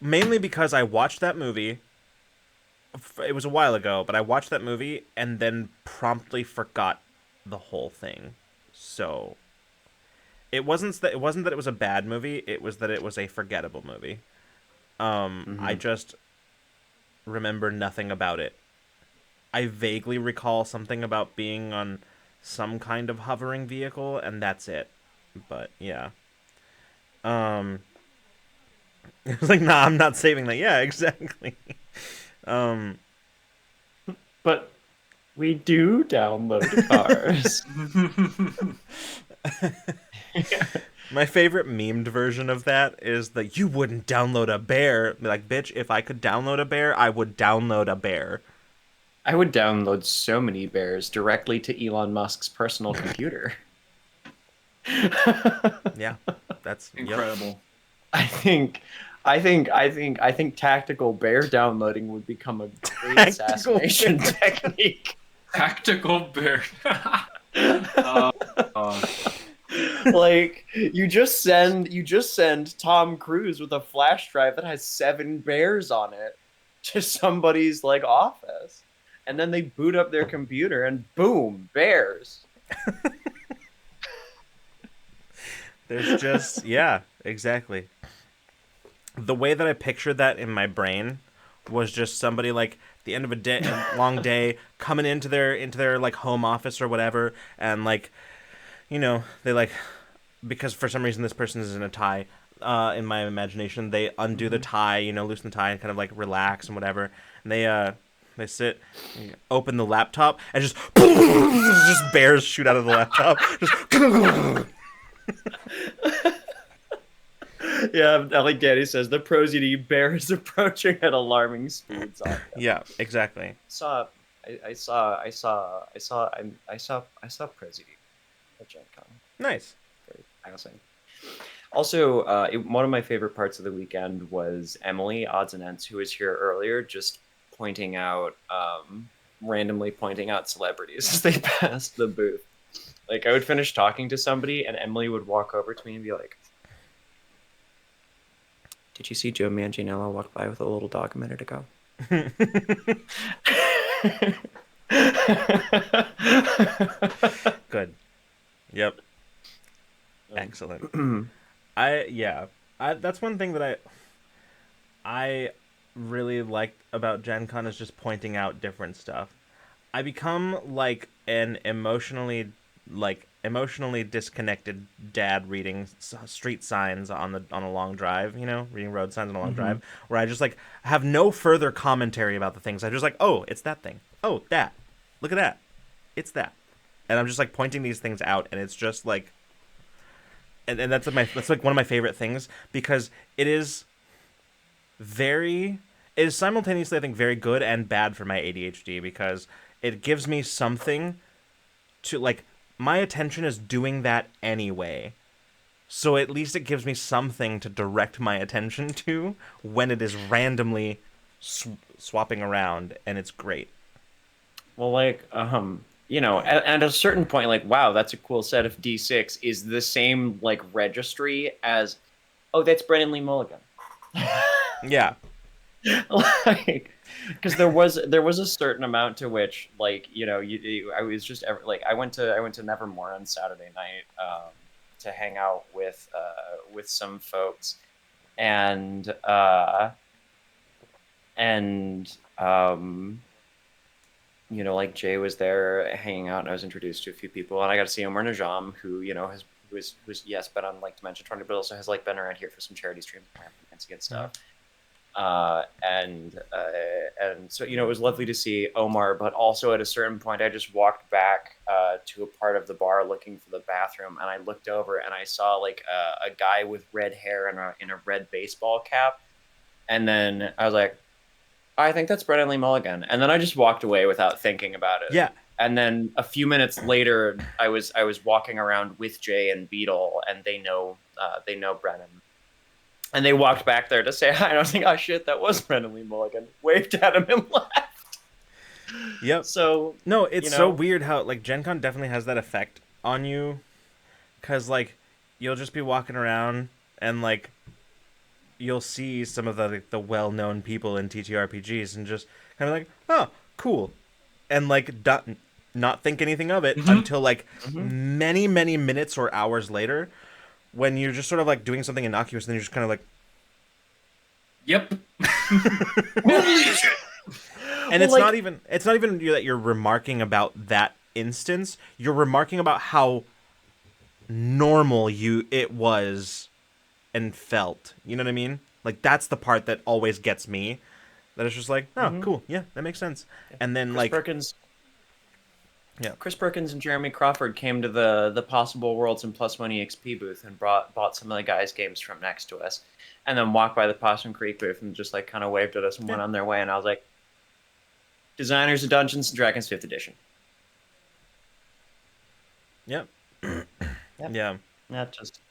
Mainly because I watched that movie. It was a while ago, but I watched that movie and then promptly forgot the whole thing. So it wasn't that it was a bad movie. It was that it was a forgettable movie. I just remember nothing about it. I vaguely recall something about being on some kind of hovering vehicle, and that's it. But yeah. It was like, nah, I'm not saving that. Yeah, exactly. But we do download cars. My favorite memed version of that is that you wouldn't download a bear. Like, bitch, if I could download a bear, I would download a bear. I would download so many bears directly to Elon Musk's personal computer. Yeah, that's yep. Incredible. I think tactical bear downloading would become a great Tactical assassination technique. Tactical bear. Like you just send Tom Cruise with a flash drive that has 7 bears on it to somebody's like office, and then they boot up their computer and boom, bears. There's just yeah, exactly. The way that I pictured that in my brain was just somebody like the end of a long day coming into their like home office or whatever, and like, you know, they like, because for some reason this person is in a tie. In my imagination, they undo the tie, you know, loosen the tie and kind of like relax and whatever. And they sit, open the laptop, and just bears shoot out of the laptop. Just Yeah, like Danny says, the prosody bear is approaching at alarming speeds. yeah, exactly. I saw prosody at GenCon. Nice. Very housing. Also, one of my favorite parts of the weekend was Emily Odds and Ends, who was here earlier, just pointing out, randomly pointing out celebrities as they passed the booth. Like, I would finish talking to somebody, and Emily would walk over to me and be like, Did you see Joe Manganiello walk by with a little dog a minute ago? Good. Yep. Excellent. I yeah. That's one thing that I really liked about Gen Con is just pointing out different stuff. I become like an emotionally disconnected dad reading street signs on a long drive, reading road signs on a long drive, where I just like have no further commentary about the things. I just like, "Oh, it's that thing. Oh, that. Look at that. It's that." And I'm just like pointing these things out, and it's just like and that's like one of my favorite things because it is very it is simultaneously I think very good and bad for my ADHD because it gives me something to like my attention is doing that anyway. So at least it gives me something to direct my attention to when it is randomly swapping around and it's great. Well, like, at a certain point, like, wow, that's a cool set of D6 is the same, like, registry as, oh, that's Brennan Lee Mulligan. Yeah. Like, because there was a certain amount to which, like, I was just like, I went to Nevermore on Saturday night, to hang out with some folks, and and like Jay was there hanging out, and I was introduced to a few people, and I got to see Omar Najam, who has who's yes, been on like Dimension 20, but also has like been around here for some charity streams and good stuff. And so it was lovely to see Omar, but also at a certain point, I just walked back to a part of the bar looking for the bathroom, and I looked over and I saw like a guy with red hair in a red baseball cap, and then I was like, I think that's Brennan Lee Mulligan. And then I just walked away without thinking about it. Yeah. And then a few minutes later, I was walking around with Jay and Beetle, and they know Brennan. And they walked back there to say hi. And I was like, oh shit, that was Brennan Lee Mulligan. Waved at him and left. Yep. So no, it's so weird how like Gen Con definitely has that effect on you, because like you'll just be walking around and like you'll see some of the well-known people in TTRPGs and just kind of like, oh, cool, and like not think anything of it until like many minutes or hours later, when you're just sort of like doing something innocuous, and then you're just kind of like, yep. And it's not even that you're remarking about that instance. You're remarking about how normal it was and felt. You know what I mean? Like that's the part that always gets me. That it's just like, oh, cool, yeah, that makes sense. Yeah. And then Chris Perkins and Jeremy Crawford came to the Possible Worlds and Plus One EXP booth and bought some of the guys' games from next to us, and then walked by the Possum Creek booth and just like kind of waved at us and went on their way. And I was like, designers of Dungeons and Dragons 5th edition. Yep. Yep. Yeah. That just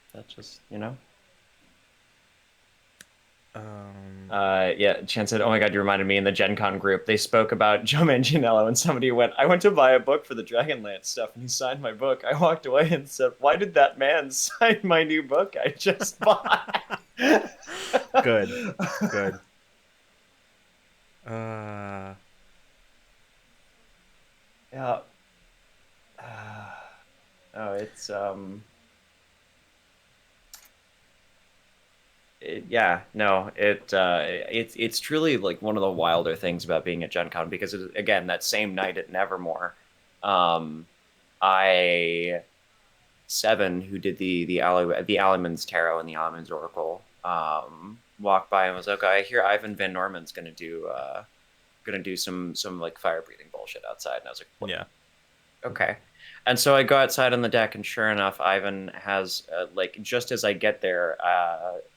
Chan said, oh my god, you reminded me in the Gen Con group, they spoke about Joe Manganiello, and somebody went, I went to buy a book for the Dragonlance stuff, and he signed my book. I walked away and said, why did that man sign my new book I just bought? Good. Yeah. Oh, it's it's truly like one of the wilder things about being at Gen Con, because again, that same night at Nevermore, Seven, who did the Alimans Tarot and the Alimans Oracle, walked by and was like, I hear Ivan Van Norman's gonna do some like fire breathing bullshit outside. And I was like, what? Yeah. Okay. And so I go outside on the deck, and sure enough, Ivan has, like, just as I get there,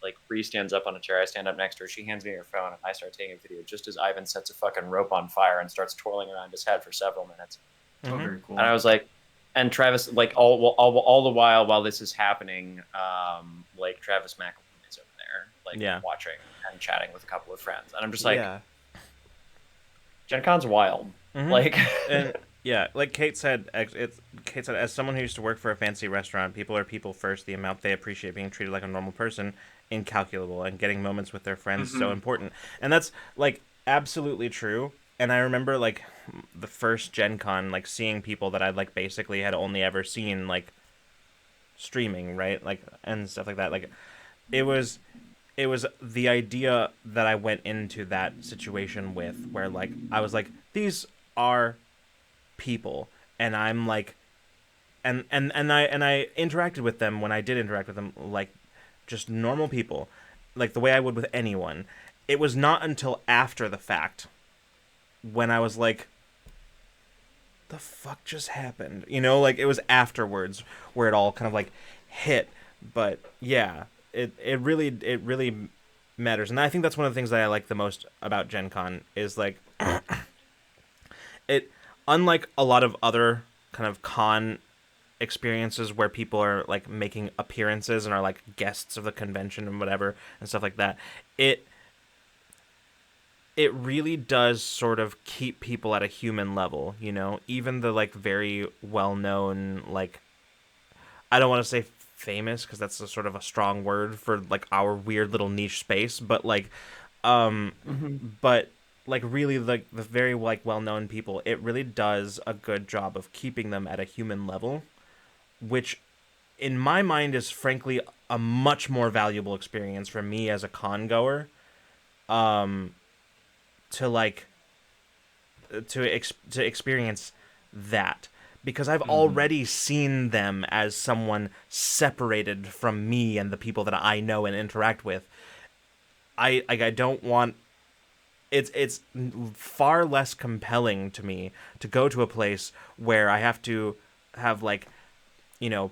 like, Bree stands up on a chair, I stand up next to her, she hands me her phone, and I start taking a video just as Ivan sets a fucking rope on fire and starts twirling around his head for several minutes. Oh, very cool. And I was like, and Travis, like, all the while this is happening, like, Travis McElroy is over there, like, watching and chatting with a couple of friends. And I'm just like, Gen Con's wild. Like... Yeah, like Kate said, as someone who used to work for a fancy restaurant, people are people first. The amount they appreciate being treated like a normal person incalculable, and getting moments with their friends so Mm-hmm. important. And that's like absolutely true. And I remember like the first Gen Con, like seeing people that I'd like basically had only ever seen like streaming, right? Like and stuff like that. Like it was the idea that I went into that situation with, where like I was like, these are people, and I'm like, and I interacted with them when I did interact with them, like just normal people, like the way I would with anyone. It was not until after the fact when I was like, the fuck just happened? You know, like it was afterwards where it all kind of like hit. But yeah, it really matters, and I think that's one of the things that I like the most about Gen Con is like it, unlike a lot of other kind of con experiences where people are like making appearances and are like guests of the convention and whatever and stuff like that, it it really does sort of keep people at a human level, you know, even the like very well known, like, I don't want to say famous because that's a sort of a strong word for like our weird little niche space, but like um Mm-hmm. but like really like the very like well known people, it really does a good job of keeping them at a human level, which in my mind is frankly a much more valuable experience for me as a con goer, um to like to experience that, because I've Mm-hmm. already seen them as someone separated from me and the people that I know and interact with. I don't want, it's far less compelling to me to go to a place where I have to have like, you know,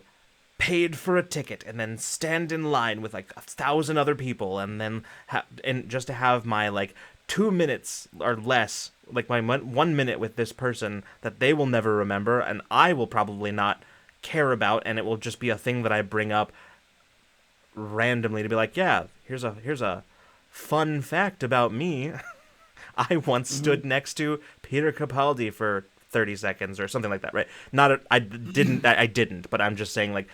paid for a ticket and then stand in line with like 1,000 other people, and then and just to have my like 2 minutes or less, like my 1 minute with this person that they will never remember and I will probably not care about, and it will just be a thing that I bring up randomly to be like, yeah, here's a fun fact about me. I once Mm-hmm. stood next to Peter Capaldi for 30 seconds or something like that, right? Not I didn't, but I'm just saying like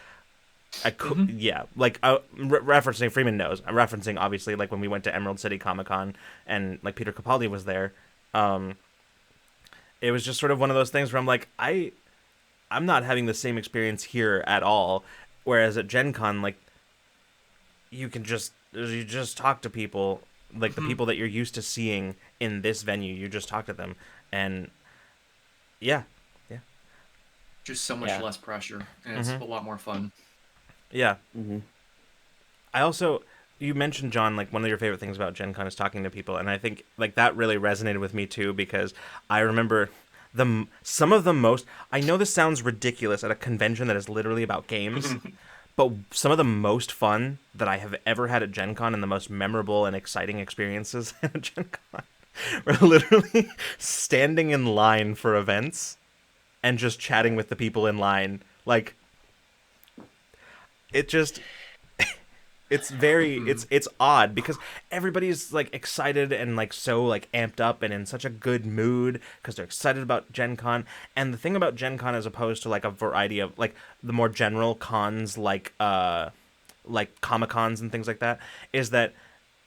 Mm-hmm. yeah, like referencing Freeman knows. I'm referencing obviously like when we went to Emerald City Comic Con and like Peter Capaldi was there. Um, it was just sort of one of those things where I'm like, I'm not having the same experience here at all. Whereas at Gen Con, like you just talk to people, like the Mm-hmm. people that you're used to seeing in this venue. You just talk to them, and yeah, yeah, Just so much Yeah. less pressure, and it's mm-hmm. a lot more fun. Yeah. Mm-hmm. I also, you mentioned, John, like one of your favorite things about Gen Con is talking to people, and I think like that really resonated with me too, because I remember some of the most, I know this sounds ridiculous at a convention that is literally about games, but some of the most fun that I have ever had at Gen Con and the most memorable and exciting experiences at Gen Con were literally standing in line for events and just chatting with the people in line. Like, it just, it's very, Mm-hmm. it's odd because everybody's like excited and like so like amped up and in such a good mood because they're excited about Gen Con. And the thing about Gen Con, as opposed to like a variety of like the more general cons like Comic Cons and things like that, is that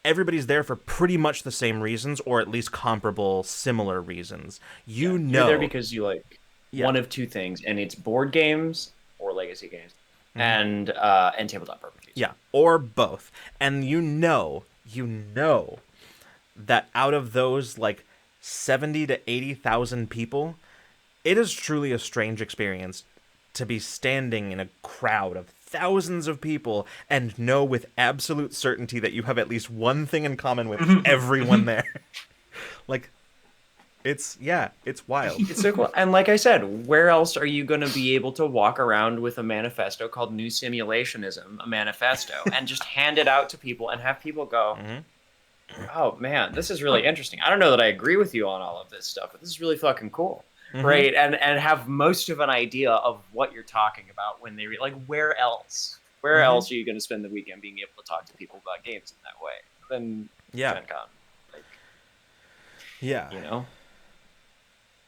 everybody's there for pretty much the same reasons, or at least comparable similar reasons, Yeah. you You're there know. because you like Yeah. one of two things, and it's board games or legacy games, Mm-hmm. and tabletop RPGs. Yeah, or both. And you know that out of those like 70 to 80,000 people, it is truly a strange experience to be standing in a crowd of thousands of people and know with absolute certainty that you have at least one thing in common with everyone there. Like, it's, yeah, it's wild. It's so cool. And like I said, where else are you going to be able to walk around with a manifesto called New Simulationism, a manifesto, and just hand it out to people and have people go, Hmm. oh man, this is really interesting. I don't know that I agree with you on all of this stuff, but this is really fucking cool. Hmm. Right. And have most of an idea of what you're talking about when they like, where else? Where Hmm. else are you going to spend the weekend being able to talk to people about games in that way than Yeah. Gen Con? Like, Yeah. you know?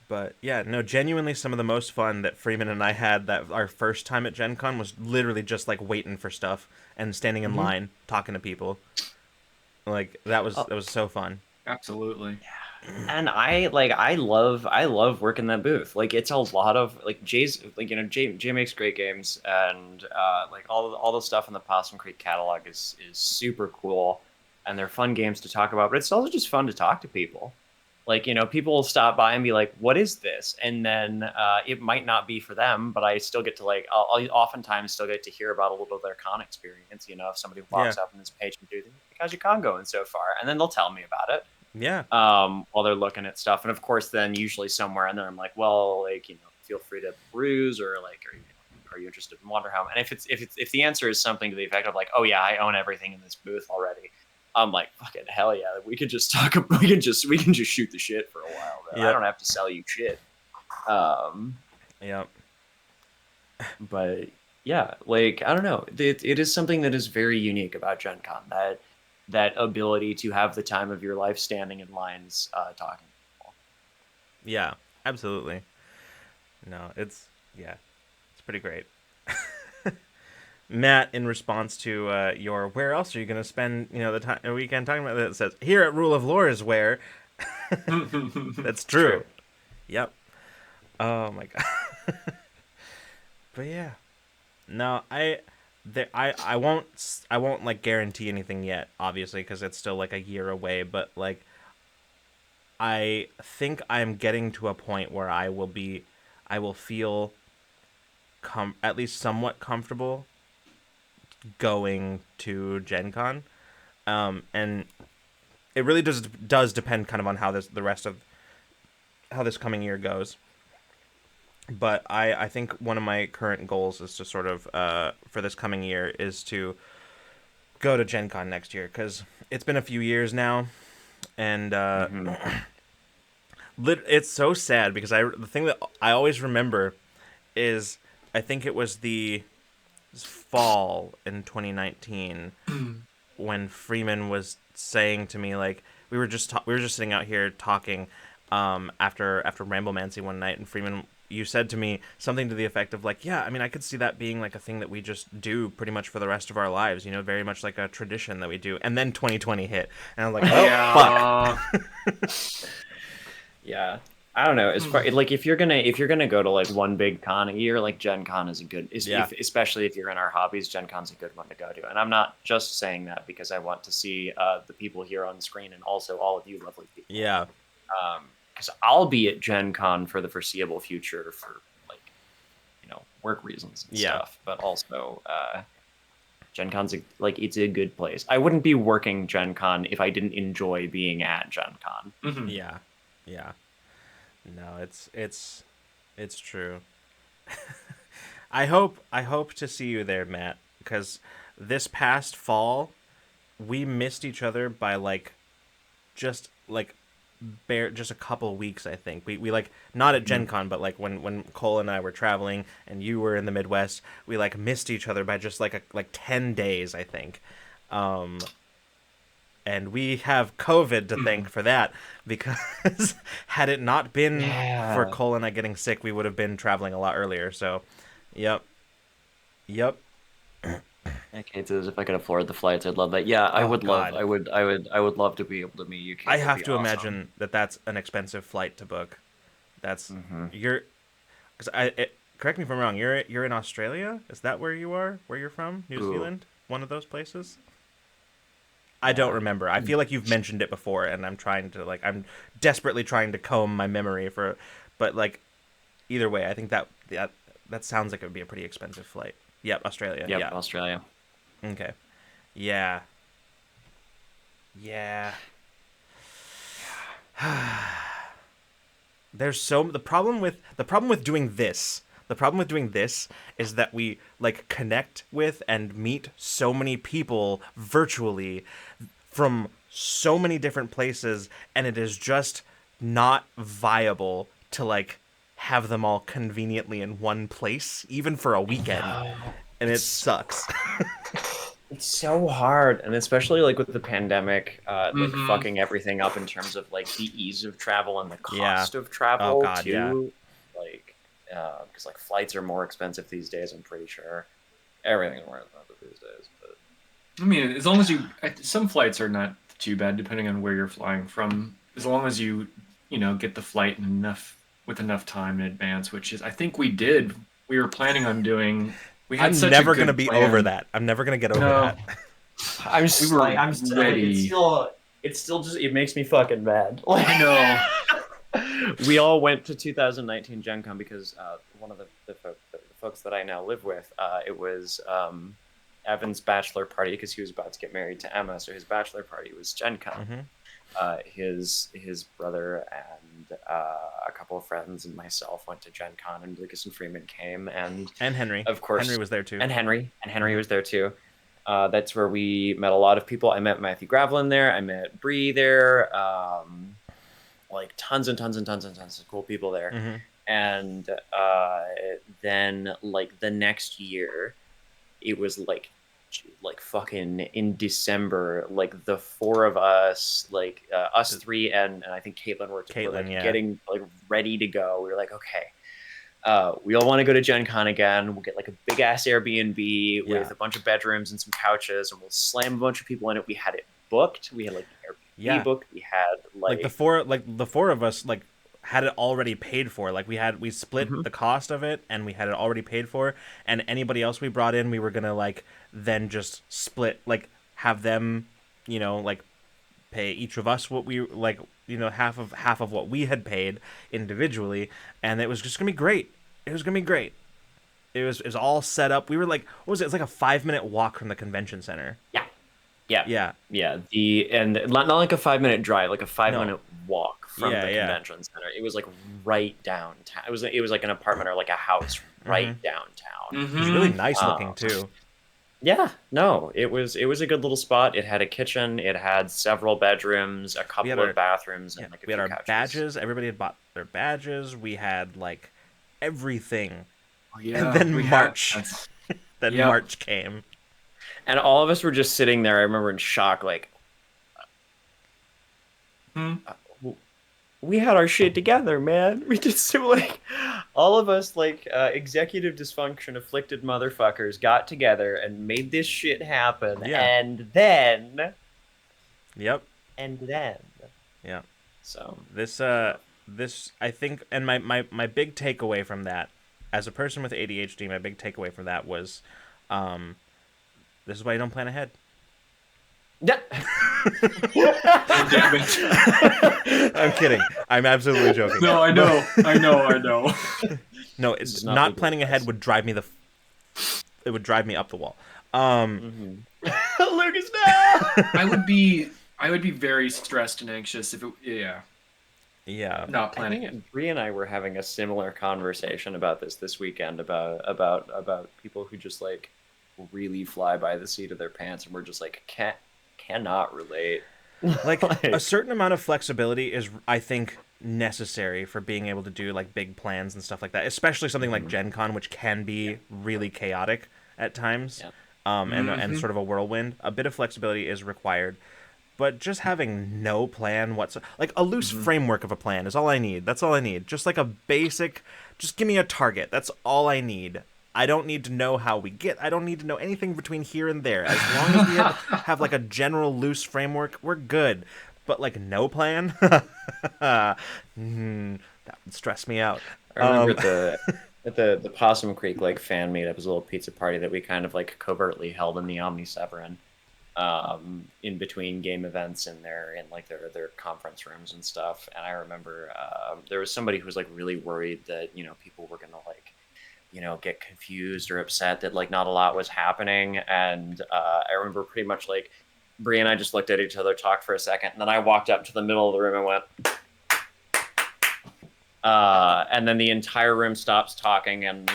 But yeah, no, genuinely some of the most fun that Freeman and I had that our first time at Gen Con was literally just like waiting for stuff and standing in Mm-hmm. line talking to people. Like that was Oh, so fun. Absolutely. and I love working that booth. Like it's a lot of like Jay's like Jay makes great games, and like all the stuff in the Possum Creek catalog is super cool, and they're fun games to talk about. But it's also just fun to talk to people. Like people will stop by and be like, "What is this?" And then it might not be for them, but I still get to like I'll oftentimes still get to hear about a little bit of their con experience. If somebody Yeah. walks up on this page and do how's your con going so far, and then they'll tell me about it Yeah. while they're looking at stuff. And of course, then usually somewhere in there, I'm like, well, like, feel free to peruse or like, are you interested in Wonderhome? And if the answer is something to the effect of like, oh yeah, I own everything in this booth already, I'm like, fucking hell yeah, we could just talk. We can just shoot the shit for a while. I Yep. don't have to sell you shit. Um, Yep. but yeah, like I don't know, it is something that is very unique about Gen Con, that ability to have the time of your life standing in lines talking to people. Yeah. Absolutely. No, it's pretty great. Matt, in response to your where else are you going to spend the weekend talking about that, says here at Rule of Lore is where. That's It's true. true. Yep. Oh my god. But yeah, no, I won't like guarantee anything yet, obviously, because it's still like a year away. But like, I think I'm getting to a point where I will feel at least somewhat comfortable going to Gen Con. And it really does depend kind of on how the rest of how this coming year goes. But I think one of my current goals is to sort of for this coming year is to go to Gen Con next year, because it's been a few years now, and Hmm. it's so sad because the thing that I always remember is I think it was the fall in 2019 when Freeman was saying to me, like, we were just sitting out here talking after Ramblemancy one night, and Freeman, you said to me something to the effect of like, yeah, I mean, I could see that being like a thing that we just do pretty much for the rest of our lives, very much like a tradition that we do. And then 2020 hit, and I was like, oh Yeah. fuck. Yeah, I don't know. It's probably like if you're gonna go to like one big con a year, like Gen Con is a good is Yeah. if especially if you're in our hobbies, Gen Con's a good one to go to. And I'm not just saying that because I want to see the people here on screen and also all of you lovely people. Yeah. Because I'll be at Gen Con for the foreseeable future for like work reasons and Yeah. stuff, but also Gen Con's like it's a good place. I wouldn't be working Gen Con if I didn't enjoy being at Gen Con. Mhm. Yeah. Yeah. No, it's true. I hope to see you there, Matt, because this past fall we missed each other by like just like just a couple weeks. I think we like not at Gen Mhm. Con, but like when Cole and I were traveling and you were in the Midwest, we like missed each other by just like 10 days, I think. Um and we have COVID to thank for that, because had it not been for Yeah. Cole and I getting sick, we would have been traveling a lot earlier. So, yep, yep. Okay, so if I could afford the flights, I'd love that. Yeah, I Oh would love. God, I would love to be able to meet you. I Kate would have be to awesome. imagine that that's an expensive flight to book. That's Hmm. you're because correct me if I'm wrong. You're in Australia. Is that where you are? Where you're from? New Ooh, Zealand? One of those places? I don't yeah. remember. I feel like you've mentioned it before, and I'm desperately trying to comb my memory but like either way, I think that sounds like it would be a pretty expensive flight. Yep, Australia. Yep, Yeah. Australia. Okay. Yeah. Yeah. There's so the problem with doing this. The problem with doing this is that we like connect with and meet so many people virtually from so many different places, and it is just not viable to like have them all conveniently in one place even for a weekend, No, and it it's sucks. It's so hard, and especially like with the pandemic, like Mm-hmm. fucking everything up in terms of like the ease of travel and the Yeah. cost of Oh travel God, yeah. too. Like, because like flights are more expensive these days. I'm pretty sure everything's more expensive these days. But I mean, as long as some flights are not too bad depending on where you're flying from. As long as you get the flight in with enough time in advance, which is I think we did. We were planning on doing. We had I'm such a never gonna good be over plan. that. I'm never gonna get over No, that. I'm we just like were I'm still like ready. it's still just it makes me fucking mad. Like I know. we all went to 2019 Gen Con because one of the folks that I now live with, it was Evan's bachelor party because he was about to get married to Emma, so his bachelor party was Gen Con. Mm-hmm. His brother and a couple of friends and myself went to Gen Con, and Lucas and Freeman came, and And Henry. of course, Henry was there too. and Henry was there too. That's where we met a lot of people. I met Matthew Gravelin there. I met Bree there. Like tons and tons and tons and tons of cool people there. Mm-hmm. And then like the next year, it was like fucking in December, like the four of us, like us three and I think Caitlin were Caitlin, like yeah. getting like ready to go. We were like, okay, we all want to go to Gen Con again. We'll get like a big ass Airbnb with a bunch of bedrooms and some couches, and we'll slam a bunch of people in it. We had it booked. We had like the Airbnb Yeah. booked. We had Like the four of us like had it already paid for. Like we split the cost of it and we had it already paid for. And anybody else we brought in, we were gonna like then just split, like have them, like pay each of us what we like, half of what we had paid individually, and it was just gonna be great. It was gonna be great. It was all set up. We were like, what was it? It's like a 5 minute walk from the convention center. yeah, yeah, Yeah. yeah. And not like a 5 minute drive, like a five No. minute walk from Yeah. the Yeah. convention center. It was like right downtown. It was like an apartment or like a house right downtown. It was really Mm-hmm. nice looking Um, too. Yeah, no, it was a good little spot. It had a kitchen, it had several bedrooms, a We had couple of our bathrooms, Yeah, and like a we had few our couches. badges. Everybody had bought their badges. We had like everything. Oh, And yeah, then we had. March. That's, Then yep. March came. And all of us were just sitting there, I remember in shock, like, Hmm. we had our shit together, man. We just so like all of us like executive dysfunction afflicted motherfuckers got together and made this shit happen. Yeah. And then Yep. and then Yeah. so This so this I think, and my big takeaway from that, as a person with ADHD, my big takeaway from that was, um, this is why you don't plan ahead. yeah. Oh, damn it. I'm kidding. I'm absolutely joking. No, I know. I know. No, This it's is not legal planning ahead advice. would drive me it would drive me up the wall. Lucas, no. I would be very stressed and anxious if it. Yeah, Yeah. not I planning. think Bree and I were having a similar conversation about this weekend about people who just like really fly by the seat of their pants, and we're just like cannot relate. Like a Like, certain amount of flexibility is, I think, necessary for being able to do like big plans and stuff like that, especially something like Gen Con, which can be really chaotic at times, yeah. and Mm-hmm. sort of a whirlwind. A bit of flexibility is required, but just having no plan whatsoever, like a loose framework of a plan, is all I need. That's all I need. Just like a basic, just give me a target. That's all I need. I don't need to know how we get. I don't need to know anything between here and there. As long as we have like a general loose framework, we're good. But like no plan, that would stress me out. I remember at the Possum Creek like fan meetup was a little pizza party that we kind of like covertly held in the Omni Severin, in between game events and their conference rooms and stuff. And I remember there was somebody who was like really worried that people were gonna like get confused or upset that like not a lot was happening. And I remember pretty much like Bree and I just looked at each other, talked for a second, and then I walked up to the middle of the room and went. And then the entire room stops talking and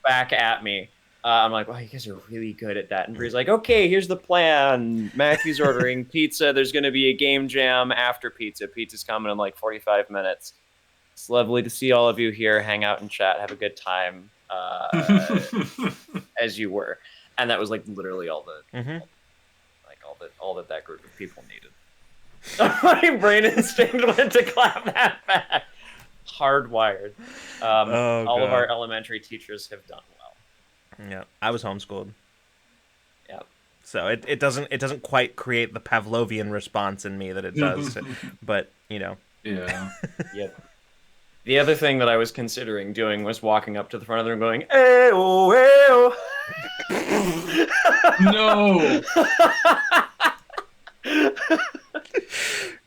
back at me. I'm like, wow, you guys are really good at that. And Bree's like, okay, here's the plan. Matthew's ordering pizza. There's going to be a game jam after pizza. Pizza's coming in like 45 minutes. It's lovely to see all of you here, hang out and chat, have a good time, as you were. and that was like literally all the Mm-hmm. like all that group of people needed. My brain instinct went to clap that back. Hardwired. Oh All of our god. elementary teachers have done well. Yeah, I was homeschooled, Yeah. so it doesn't quite create the Pavlovian response in me that it does. But Yeah. Yep. The other thing that I was considering doing was walking up to the front of the room going, "Ayo, No.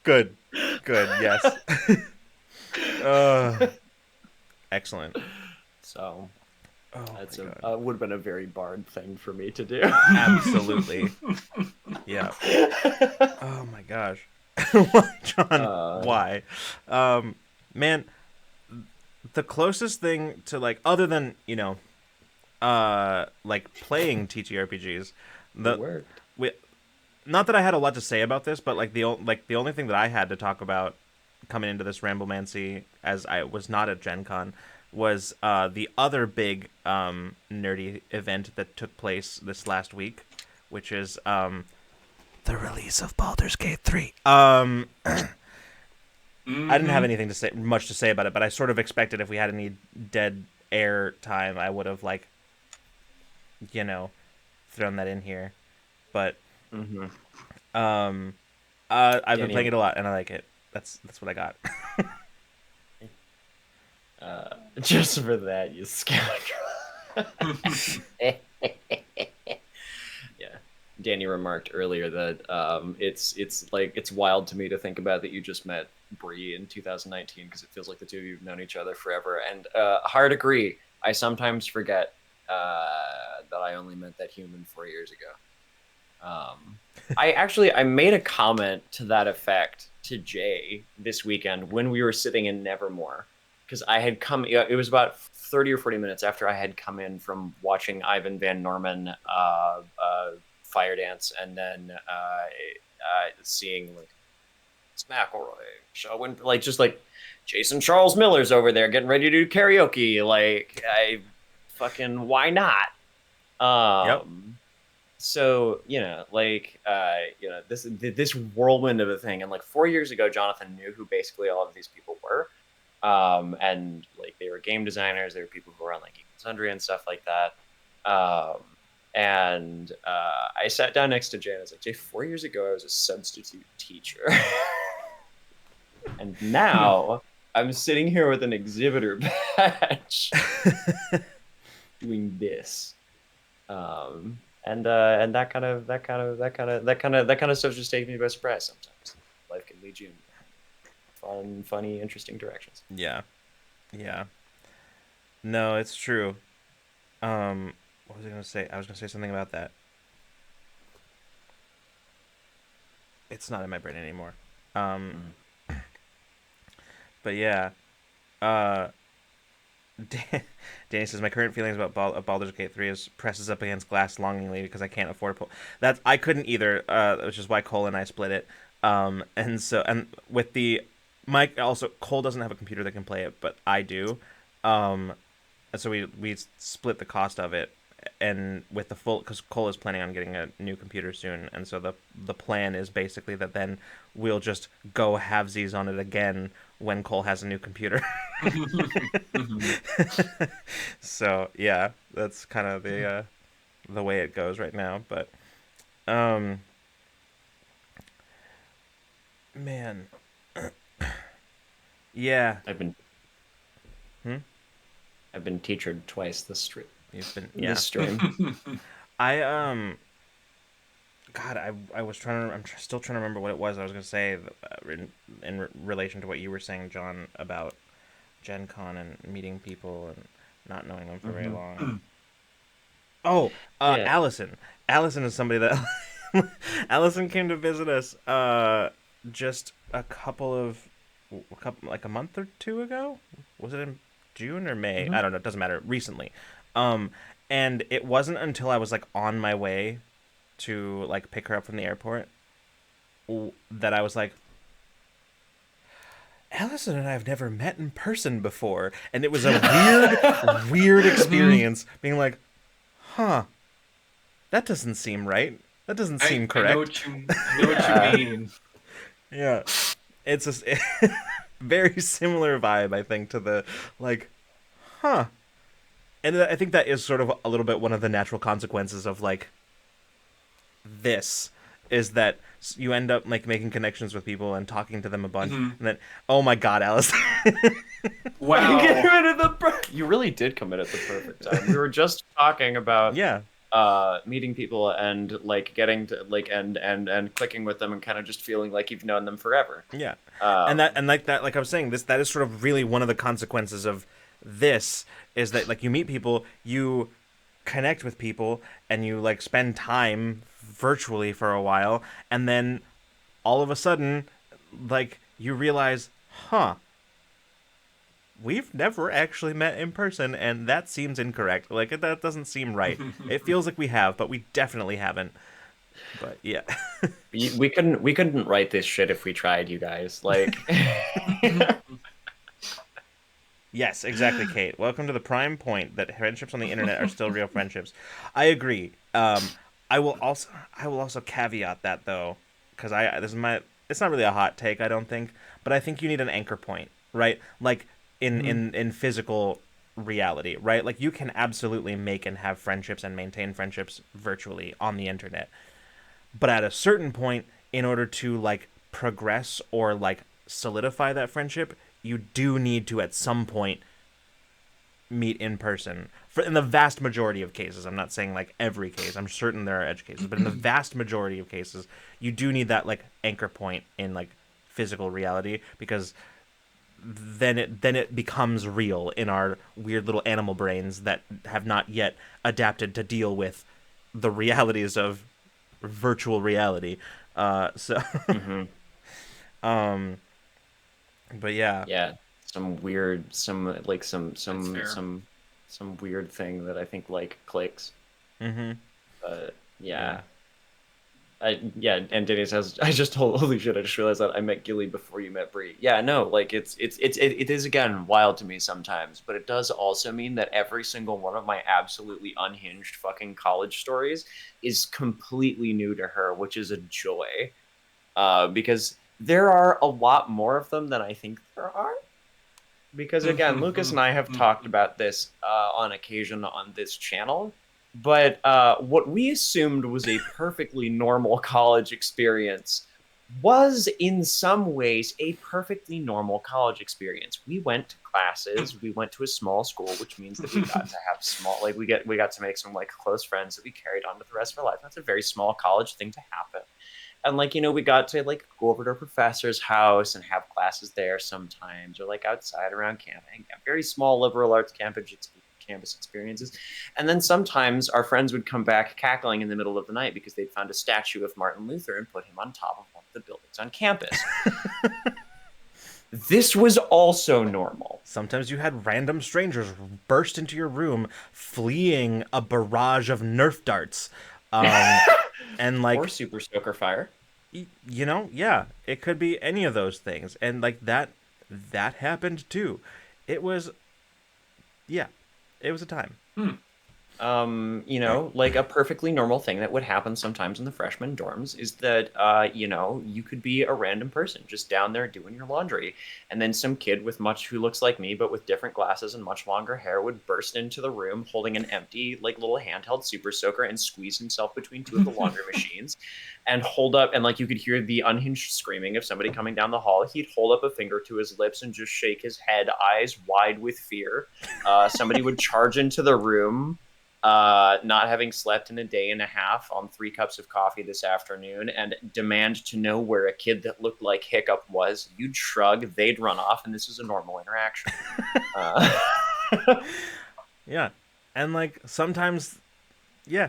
good, yes. Excellent. So Oh that's my god. would have been a very Bard thing for me to do. Absolutely. Yeah. Oh my gosh. Why, John? Why? Man, the closest thing to like other than like playing TTRPGs, It the worked. we, not that I had a lot to say about this, but like the only thing that I had to talk about coming into this Ramblemancy, as I was not at GenCon, was the other big nerdy event that took place this last week, which is the release of Baldur's Gate 3. I didn't have anything much to say about it, but I sort of expected if we had any dead air time, I would have thrown that in here. But Mm-hmm. I've been playing it a lot, and I like it. That's what I got. Just for that, you scoundrel. Yeah. Danny remarked earlier that it's wild to me to think about that you just met Bree in 2019 because it feels like the two of you have known each other forever. And hard agree. I sometimes forget that I only met that human 4 years ago. I made a comment to that effect to Jay this weekend when we were sitting in Nevermore, because I had come. It was about 30 or 40 minutes after I had come in from watching Ivan Van Norman fire dance, and then seeing like McElroy showing just like Jason Charles Miller's over there getting ready to do karaoke. Like I fucking why not? Yep. So this whirlwind of a thing, and like 4 years ago, Jonathan knew who basically all of these people were, and like they were game designers, they were people who were on like Geek and Sundry and stuff like that, and I sat down next to Jay and I was like, Jay, 4 years ago I was a substitute teacher, and now I'm sitting here with an exhibitor badge, doing this. And that kind of stuff just takes me by surprise sometimes. Life can lead you in fun, funny, interesting directions. Yeah. No, it's true. What was I gonna say? I was gonna say something about that. It's not in my brain anymore. But yeah. Danny says my current feelings about Baldur's Gate 3 is presses up against glass longingly because I can't afford that. I couldn't either, which is why Cole and I split it. And with the Mike also, Cole doesn't have a computer that can play it, but I do. And so we split the cost of it, and with the full, because Cole is planning on getting a new computer soon, and so the plan is basically that then we'll just go halvesies on it again when Cole has a new computer. So yeah, that's kind of the way it goes right now. But man, yeah, I've been teachered twice this stream. You've been this stream. I God, I was trying to. I'm still trying to remember what it was I was going to say in relation to what you were saying, John, about Gen Con and meeting people and not knowing them for very long. Oh, yeah. Allison is somebody that Allison came to visit us just like a month or two ago. Was it in June or May? I don't know. It doesn't matter. Recently, and it wasn't until I was like on my way to like pick her up from the airport that I was like, Allison and I have never met in person before, and it was a weird experience being like, huh, that doesn't seem right. That doesn't seem I know correct. I know what you mean. Yeah, it's a very similar vibe, I think, to the like, huh. And I think that is sort of a little bit one of the natural consequences of like this is that you end up like making connections with people and talking to them a bunch, Mhm. and then oh my god, Alice. Wow. You really did come in at the perfect time. We were just talking about Yeah, meeting people and like getting to like and clicking with them and kind of just feeling like you've known them forever. yeah, Um, and like that, like I was saying, that is sort of really one of the consequences of this is that like you meet people, you connect with people, and you like spend time virtually for a while, and then all of a sudden, like you realize, huh, we've never actually met in person, and that seems incorrect. Like that doesn't seem right. It feels like we have, but we definitely haven't. But yeah. we couldn't write this shit if we tried, you guys. Like, Yes, exactly, Kate. Welcome to the prime point that friendships on the internet are still real friendships. I agree. I will also caveat that though, because I this is my it's not really a hot take, I don't think, but I think you need an anchor point, right? Like in physical reality, right? Like you can absolutely make and have friendships and maintain friendships virtually on the internet, but at a certain point, in order to like progress or like solidify that friendship, you do need to at some point meet in person. For in the vast majority of cases, I'm not saying like every case. I'm certain there are edge cases, but in the vast majority of cases, you do need that like anchor point in like physical reality because then it becomes real in our weird little animal brains that have not yet adapted to deal with the realities of virtual reality. So, mhm. um, but yeah. Yeah, some weird, some like That's fair. some weird thing that I think like clicks. Mm-hmm. But Yeah. yeah, yeah, and Denny says, I just told, holy shit, I just realized that I met Gilly before you met Bree. Yeah, no, like it is again wild to me sometimes, but it does also mean that every single one of my absolutely unhinged fucking college stories is completely new to her, which is a joy. Because there are a lot more of them than I think there are. Because again, Lucas and I have talked about this on occasion on this channel, but what we assumed was a perfectly normal college experience was in some ways a perfectly normal college experience. We went to classes, we went to a small school, which means that we got to have small like we got to make some like close friends that we carried on to the rest of our life. That's a very small college thing to happen. And like, we got to like go over to our professor's house and have classes there sometimes, or like outside around campus. Very small liberal arts campus experiences. And then sometimes our friends would come back cackling in the middle of the night because they'd found a statue of Martin Luther and put him on top of one of the buildings on campus. This was also normal. Sometimes you had random strangers burst into your room, fleeing a barrage of Nerf darts. And Or like, super soaker fire. yeah, it could be any of those things. And like that happened too. It was, yeah, it was a time. Like a perfectly normal thing that would happen sometimes in the freshman dorms is that, you could be a random person just down there doing your laundry. And then some kid who looks like me, but with different glasses and much longer hair would burst into the room holding an empty, like little handheld super soaker and squeeze himself between two of the laundry machines and hold up. And like you could hear the unhinged screaming of somebody coming down the hall. He'd hold up a finger to his lips and just shake his head, eyes wide with fear. Somebody would charge into the room not having slept in a day and a half on 3 cups of coffee this afternoon and demand to know where a kid that looked like Hiccup was. You'd shrug, they'd run off, and this is a normal interaction. Uh, Yeah, and like sometimes, yeah,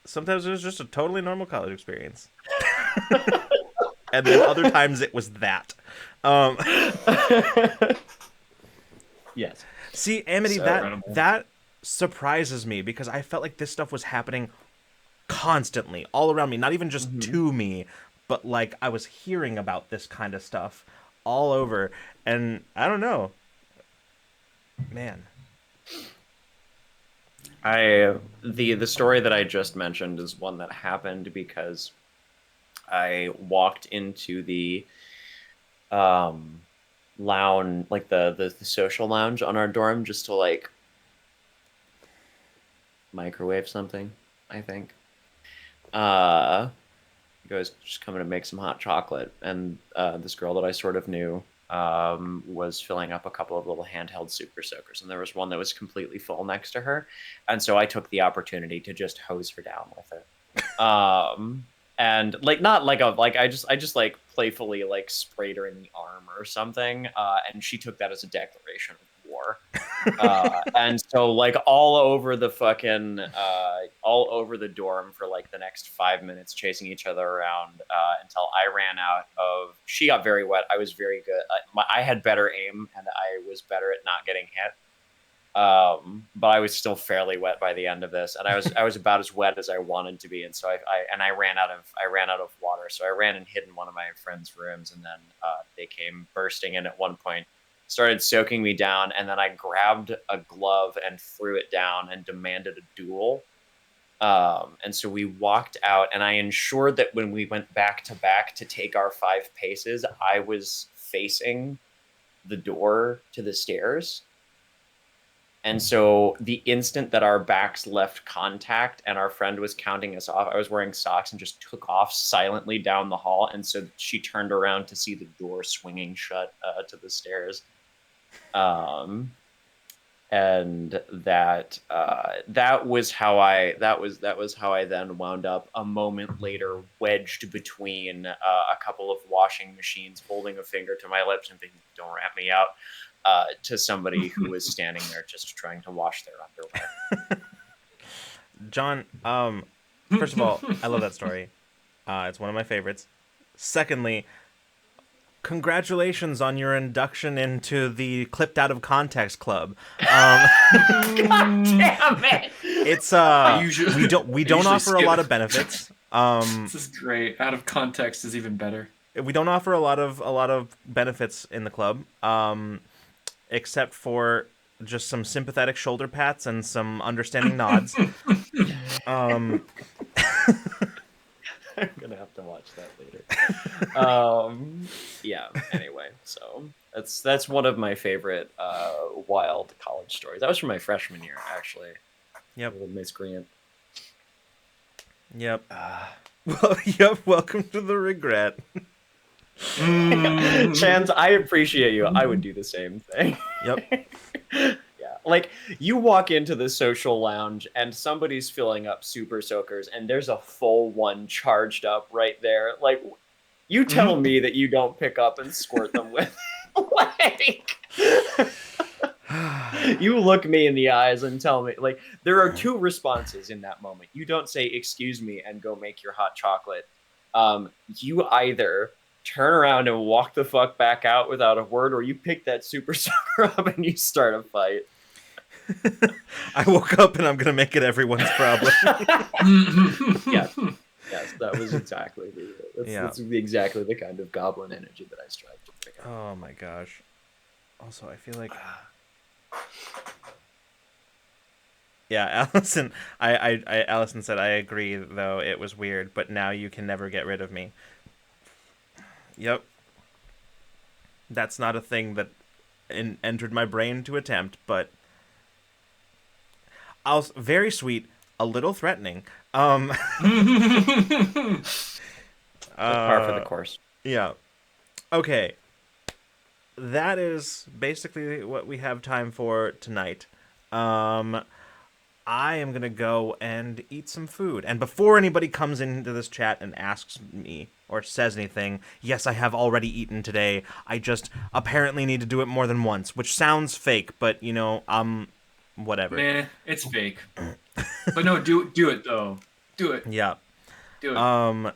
sometimes it was just a totally normal college experience, and then other times it was that. Um, yes. See, Amity, So, that surprises me because I felt like this stuff was happening constantly all around me, not even just mhm. to me, but like I was hearing about this kind of stuff all over, and I don't know, man. The story that I just mentioned is one that happened because I walked into the um lounge, like the social lounge on our dorm, just to like microwave something, I think. Uh you guys just coming to make some hot chocolate, and this girl that I sort of knew was filling up a couple of little handheld super soakers, and there was one that was completely full next to her, and so I took the opportunity to just hose her down with it. And like not like a like I just like playfully like sprayed her in the arm or something, and she took that as a declaration of war. And so like all over the dorm for like the next 5 minutes, chasing each other around until I ran out of. She got very wet. I was very good. I had better aim, and I was better at not getting hit. But I was still fairly wet by the end of this, and I was about as wet as I wanted to be, and so I ran out of water, so I ran and hid in one of my friends' rooms, and then they came bursting in at one point, started soaking me down, and then I grabbed a glove and threw it down and demanded a duel. And so we walked out, and I ensured that when we went back to take our 5 paces, I was facing the door to the stairs. And so the instant that our backs left contact and our friend was counting us off, I was wearing socks and just took off silently down the hall. And so she turned around to see the door swinging shut to the stairs. And that was how I then wound up a moment later wedged between a couple of washing machines, holding a finger to my lips and thinking, "Don't rat me out," to somebody who was standing there just trying to wash their underwear. John, first of all, I love that story. It's one of my favorites. Secondly, congratulations on your induction into the Clipped Out of Context Club. God damn it! It's we don't offer a lot of benefits. This is great. Out of context is even better. We don't offer a lot of benefits in the club, except for just some sympathetic shoulder pats and some understanding nods. I'm gonna have to watch that later. Yeah. Anyway, so that's one of my favorite wild college stories. That was from my freshman year, actually. Yep. Little miscreant. Yep. Well, yep. Welcome to the regret. Chance, I appreciate you. I would do the same thing. Yep. Yeah. Like, you walk into the social lounge and somebody's filling up super soakers and there's a full one charged up right there. Like, you tell me that you don't pick up and squirt them with like you look me in the eyes and tell me, like, there are two responses in that moment. You don't say excuse me and go make your hot chocolate. You either turn around and walk the fuck back out without a word, or you pick that super soaker up and you start a fight. I woke up and I'm gonna make it everyone's problem. Yes, that was exactly that's exactly the kind of goblin energy that I strive to pick up. Oh my gosh. Also, I feel like yeah, Allison. Allison said I agree. Though it was weird, but now you can never get rid of me. Yep. That's not a thing that entered my brain to attempt, but very sweet, a little threatening. Par for the course. Yeah. Okay. That is basically what we have time for tonight. I am going to go and eat some food. And before anybody comes into this chat and asks me or says anything, yes, I have already eaten today. I just apparently need to do it more than once, which sounds fake, but, whatever. Nah, it's fake. But no, do it, though. Do it. Yeah. Do it.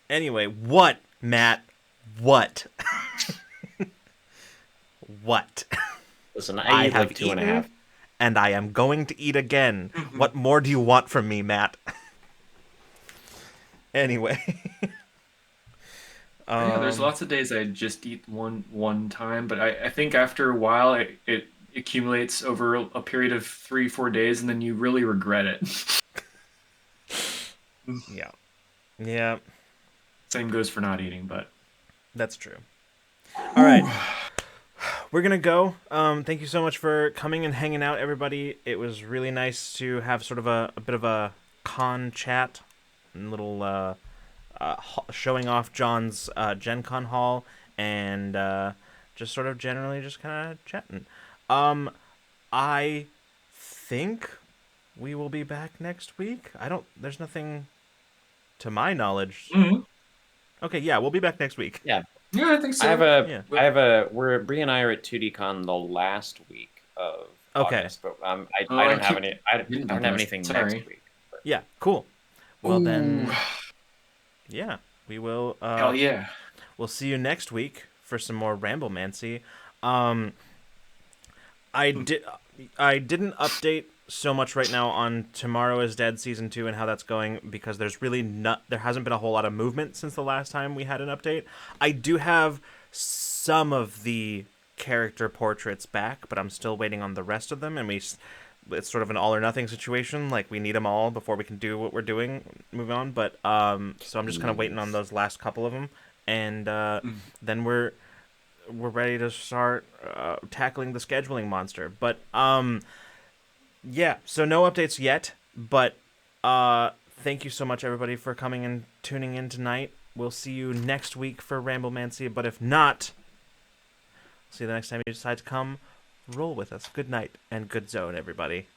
Anyway, what, Matt? What? What? Listen, I eat like 2.5. And I am going to eat again. What more do you want from me, Matt? Anyway. Yeah, there's lots of days I just eat one time, but I think after a while it accumulates over a period of 3-4 days, and then you really regret it. Yeah. Yeah, Same goes for not eating, but that's true. All right. We're gonna go. Thank you so much for coming and hanging out, everybody. It was really nice to have sort of a bit of a con chat, and little showing off John's GenCon haul, and just sort of generally just kind of chatting. I think we will be back next week. I don't. There's nothing to my knowledge. Mhm. Okay, yeah, we'll be back next week. Yeah. Yeah, I think so. Yeah. We're Bree and I are at 2DCon the last week of Okay. August, but Oh, I I don't have keep any forgetting I about don't have those. anything next Sorry. week. But Yeah. Cool. Well Ooh, then, yeah, we will. hell yeah. We'll see you next week for some more Ramblemancy. Um, I did. I didn't update so much right now on Tomorrow Is Dead season 2 and how that's going because there hasn't been a whole lot of movement since the last time we had an update. I do have some of the character portraits back, but I'm still waiting on the rest of them, and it's sort of an all or nothing situation. Like we need them all before we can do what we're doing, move on. But so I'm just kind of waiting on please. those last couple of them, and Mm. then we're ready to start tackling the scheduling monster. But yeah, so no updates yet. But thank you so much, everybody, for coming and tuning in tonight. We'll see you next week for Ramblemancy. But if not, see you the next time you decide to come roll with us. Good night and good zone, everybody.